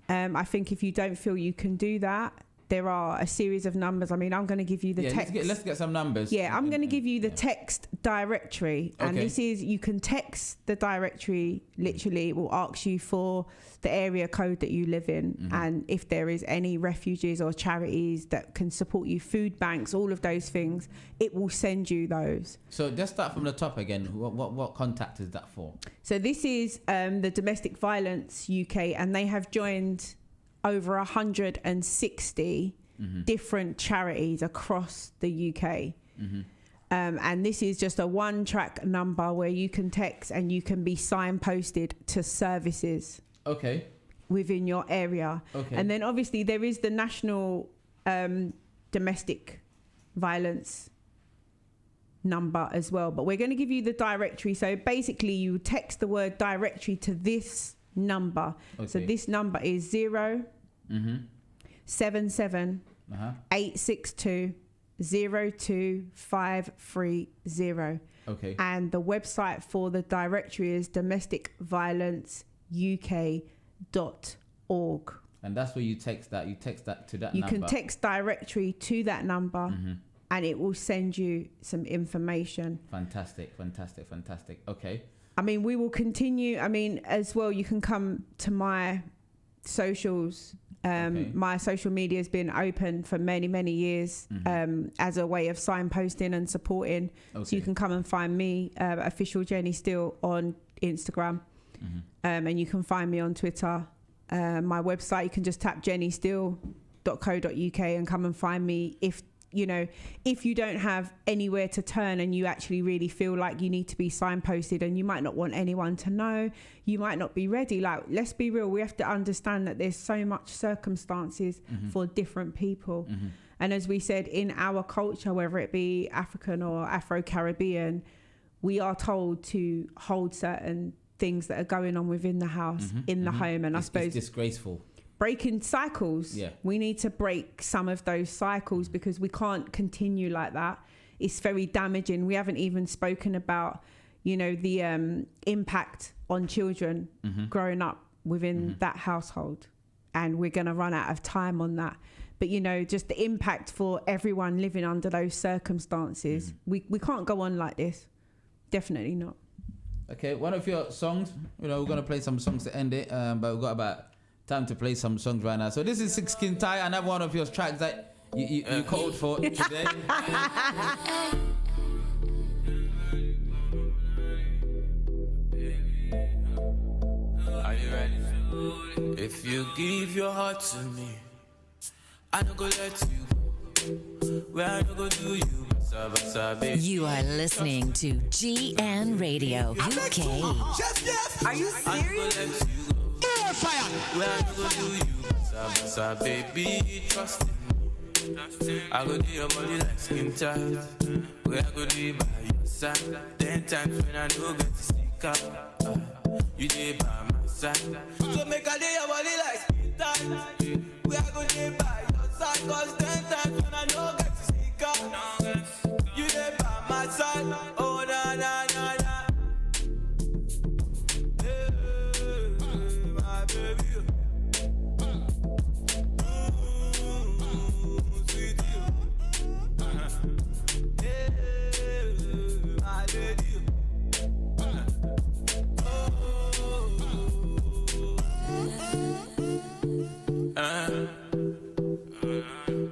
I think if you don't feel you can do that, there are a series of numbers. I mean, I'm going to give you the text. Let's get some numbers. Yeah, I'm going to give you the text directory. And this is, you can text the directory, literally, it will ask you for the area code that you live in. And if there is any refugees or charities that can support you, food banks, all of those things, it will send you those. So just start from the top again. What contact is that for? So this is the Domestic Violence UK, and they have joined over 160 different charities across the UK. And this is just a one-track number where you can text and you can be signposted to services within your area. And then obviously there is the National Domestic Violence number as well. But we're going to give you the directory. So basically you text the word directory to this number. So this number is 0 77 862 02530. Okay. And the website for the directory is domesticviolenceuk.org. And that's where you text that. You text that to that You number. can text directory to that number, Mm-hmm. and it will send you some information. Fantastic. Okay. I mean, we will continue. I mean, as well, you can come to my socials. My social media has been open for many, many years as a way of signposting and supporting. Okay. So you can come and find me, official Jenni Steele, on Instagram. And you can find me on Twitter. My website, you can just tap jennisteele.co.uk and come and find me. If you don't have anywhere to turn and you actually really feel like you need to be signposted and you might not want anyone to know, you might not be ready. Like, let's be real, we have to understand that there's so much circumstances for different people. And as we said, in our culture, whether it be African or Afro-Caribbean, we are told to hold certain things that are going on within the house, in the home. And I suppose it's disgraceful. Breaking cycles. Yeah. We need to break some of those cycles because we can't continue like that. It's very damaging. We haven't even spoken about, the impact on children growing up within that household. And we're going to run out of time on that. But, just the impact for everyone living under those circumstances. We can't go on like this. Definitely not. Okay, one of your songs, we're going to play some songs to end it, but we've got about time to play some songs right now. So this is Six Skin Tie, another one of your tracks that you called for today. Are you ready? If you give your heart to me, I don't go let you go. Where I don't go do you. You are listening to GN Radio UK. Are you serious? Fire! Where I go do you, baby, trust in me. I go do your body like skin tight. Where I go do you by your side. 10 times when I don't get to stick out, you did by my side. So make I do your body like skin tight. Where I go do you by your side. Cause 10 times when I don't get to stick out, you did by my side. Oh, na na na na.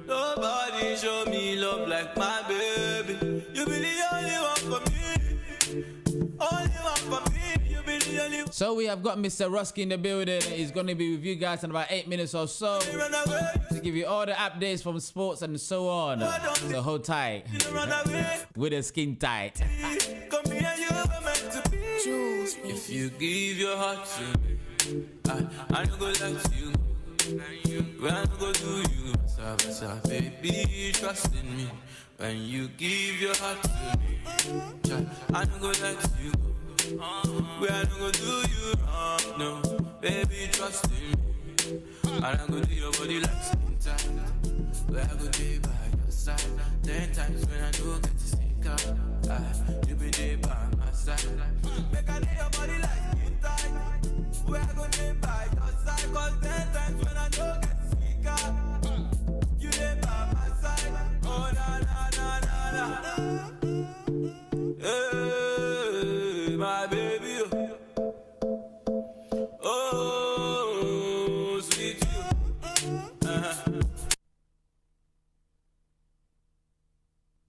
Nobody show me love like my baby. You be the only one for me. Only one for me. You be the only one. So we have got Mr. Rusky in the building. He's going to be with you guys in about 8 minutes or so to give you all the updates from sports and so on. So hold tight with a skin tight. Come here, you were meant to be. If you give your heart to me, I don't go let you go. When I go do you, baby, trust in me. When you give your heart to me, I don't go let you go. When I don't go do you wrong, no, baby, trust in me. I don't go do your body like skin tight. When I go be by your side. 10 times when I don't get to stick out, you be there by my side. Make I do your body like skin tight. When I go be by your side. Cause 10 times when I don't get to stick out, you there by my side. Oh, na na na na na. Hey, my baby. Oh, sweet you.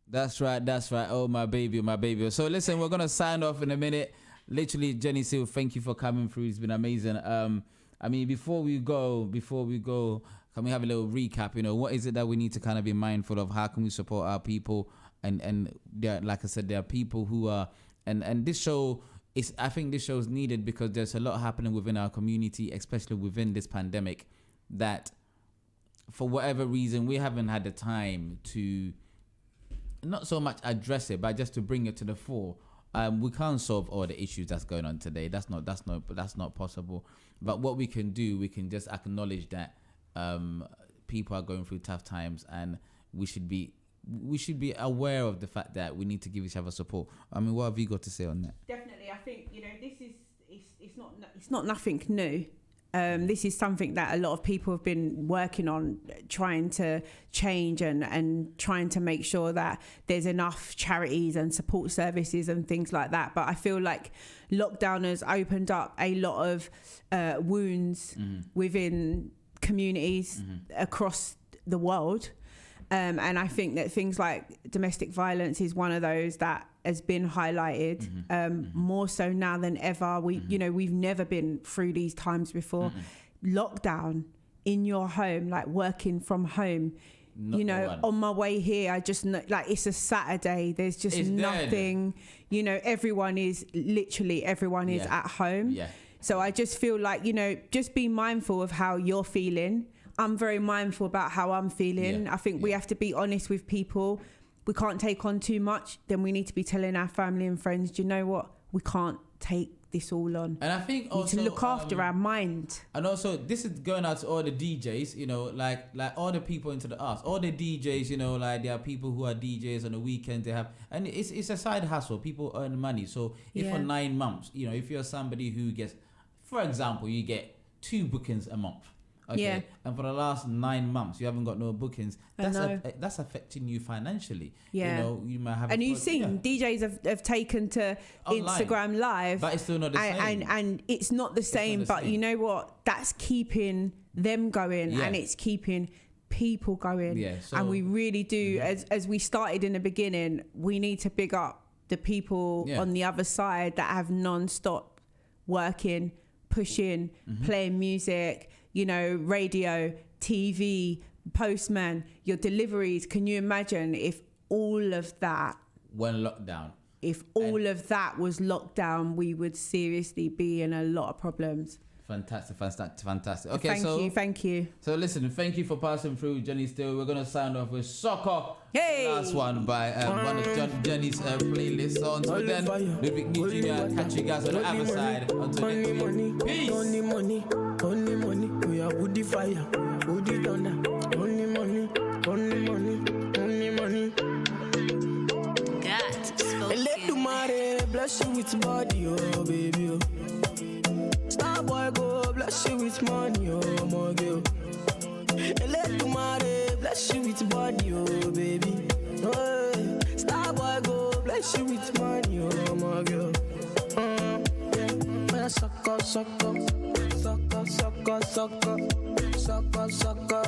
That's right. Oh, my baby. So listen, we're going to sign off in a minute. Literally, Jenni Steele, thank you for coming through. It's been amazing. I mean, before we go, can we have a little recap? What is it that we need to kind of be mindful of? How can we support our people? And there, like I said, there are people who are, and this show is, I think this show is needed because there's a lot happening within our community, especially within this pandemic, that for whatever reason, we haven't had the time to not so much address it, but just to bring it to the fore. We can't solve all the issues that's going on today. That's not possible. But what we can do, we can just acknowledge that people are going through tough times, and we should be aware of the fact that we need to give each other support. I mean, what have you got to say on that? Definitely, I think this is it's not nothing new. This is something that a lot of people have been working on, trying to change and trying to make sure that there's enough charities and support services and things like that. But I feel like lockdown has opened up a lot of wounds within communities across the world. And I think that things like domestic violence is one of those that has been highlighted more so now than ever. We've never been through these times before. Lockdown in your home, like working from home. On my way here, I just know, like, it's a Saturday. There's just nothing. Everyone is at home. Yeah. So I just feel like just be mindful of how you're feeling. I'm very mindful about how I'm feeling. I think we have to be honest with people. We can't take on too much. Then we need to be telling our family and friends, do you know what? We can't take this all on. And I think also, we need to look after our mind. And also, this is going out to all the DJs, like all the people into the arts, all the DJs, like there are people who are DJs on the weekend. They have, and it's a side hustle. People earn money. So if for 9 months, if you're somebody who gets, for example, you get 2 bookings a month. Okay. And for the last 9 months, you haven't got no bookings. That's affecting you financially. Yeah. You might have. And you've seen DJs have taken to online, Instagram Live, but it's still not the same. And it's not the same. But you know what? That's keeping them going, and it's keeping people going. Yeah. So, and we really do, as we started in the beginning, we need to big up the people on the other side that have non-stop working, pushing, playing music. Radio, TV, postman, your deliveries. Can you imagine if all of that when lockdown? If all of that was locked down, we would seriously be in a lot of problems. Fantastic. Okay, thank you. So listen, thank you for passing through, Jenni Steele. We're gonna sign off with Soccer. Hey, last one by one of Jenni's playlist songs. But then Ludwig Nii Jr. Catch you guys on the other side. Until next week. Peace. Only money. We are woody fire, woody thunder. Only money. Let the mare bless you with body, oh baby. Oh. Star boy go bless you with money, oh my girl. Let the mare bless you with body, oh baby. Oh, star boy go bless you with money, oh my girl. Sucker,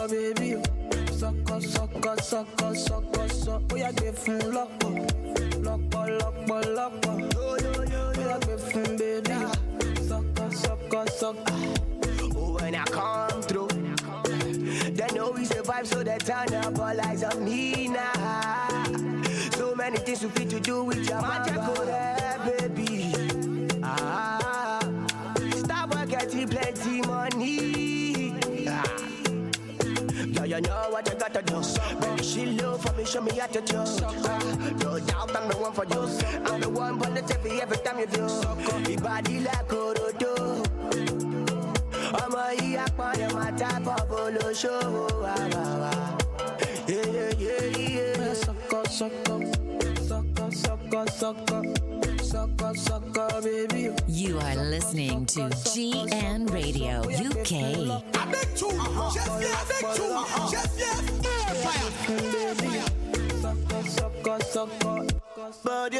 baby. Sucker. Oh, yeah, give from lock. Oh, yeah, give from baby. Sucker. Oh, when I come through, they know we survive, so they turn up all eyes on me now. So many things we fit to do with your magical baby. Stop getting plenty money. You know what you gotta do. Baby, she low for me, show me how to do. No doubt I'm the one for you. I'm the one for the TV every time you do. Your body like Orodo. I'm a yak my type of polo show. Yeah. Sucker, baby. You are listening to GN Radio UK. Sucker. Body,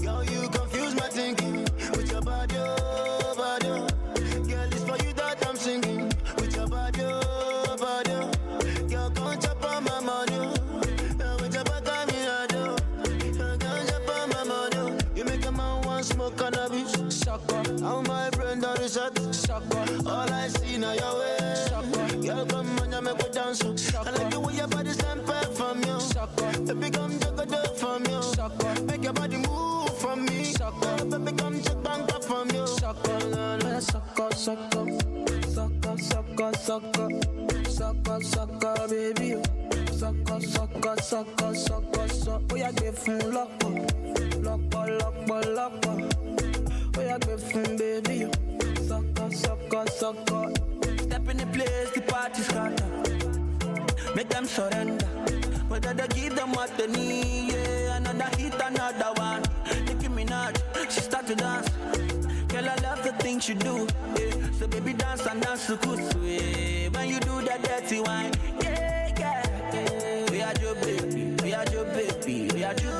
girl, you confuse my thinking with your body. Girl, it's for you that I'm singing with your body. Girl, come chop on my money. With your back on me, I do. Come chop on my money. You make a man want smoke cannabis. Sucker, how my brain done reset. Sucker, all I see now your way. Sucker, girl, come on, you make me dance. I like the way your body stand from you. Sucker, baby, come take a dip from you. Sucker, make your body move from me. Sucker, baby, come take bank up from you. Sucker, sucker, baby. Sucker. Oh, yeah, give from lock. Oh, yeah, give from baby. Sucker. Stepping any place the party scatter. Make them surrender. Whether they give them what they need, yeah. Another hit, another one. Nicki Minaj, she start to dance. Girl, I love the things you do, yeah. So baby, dance and dance to kusu, yeah. When you do that dirty wine, yeah, yeah, yeah. We are your baby, we are your baby, we are your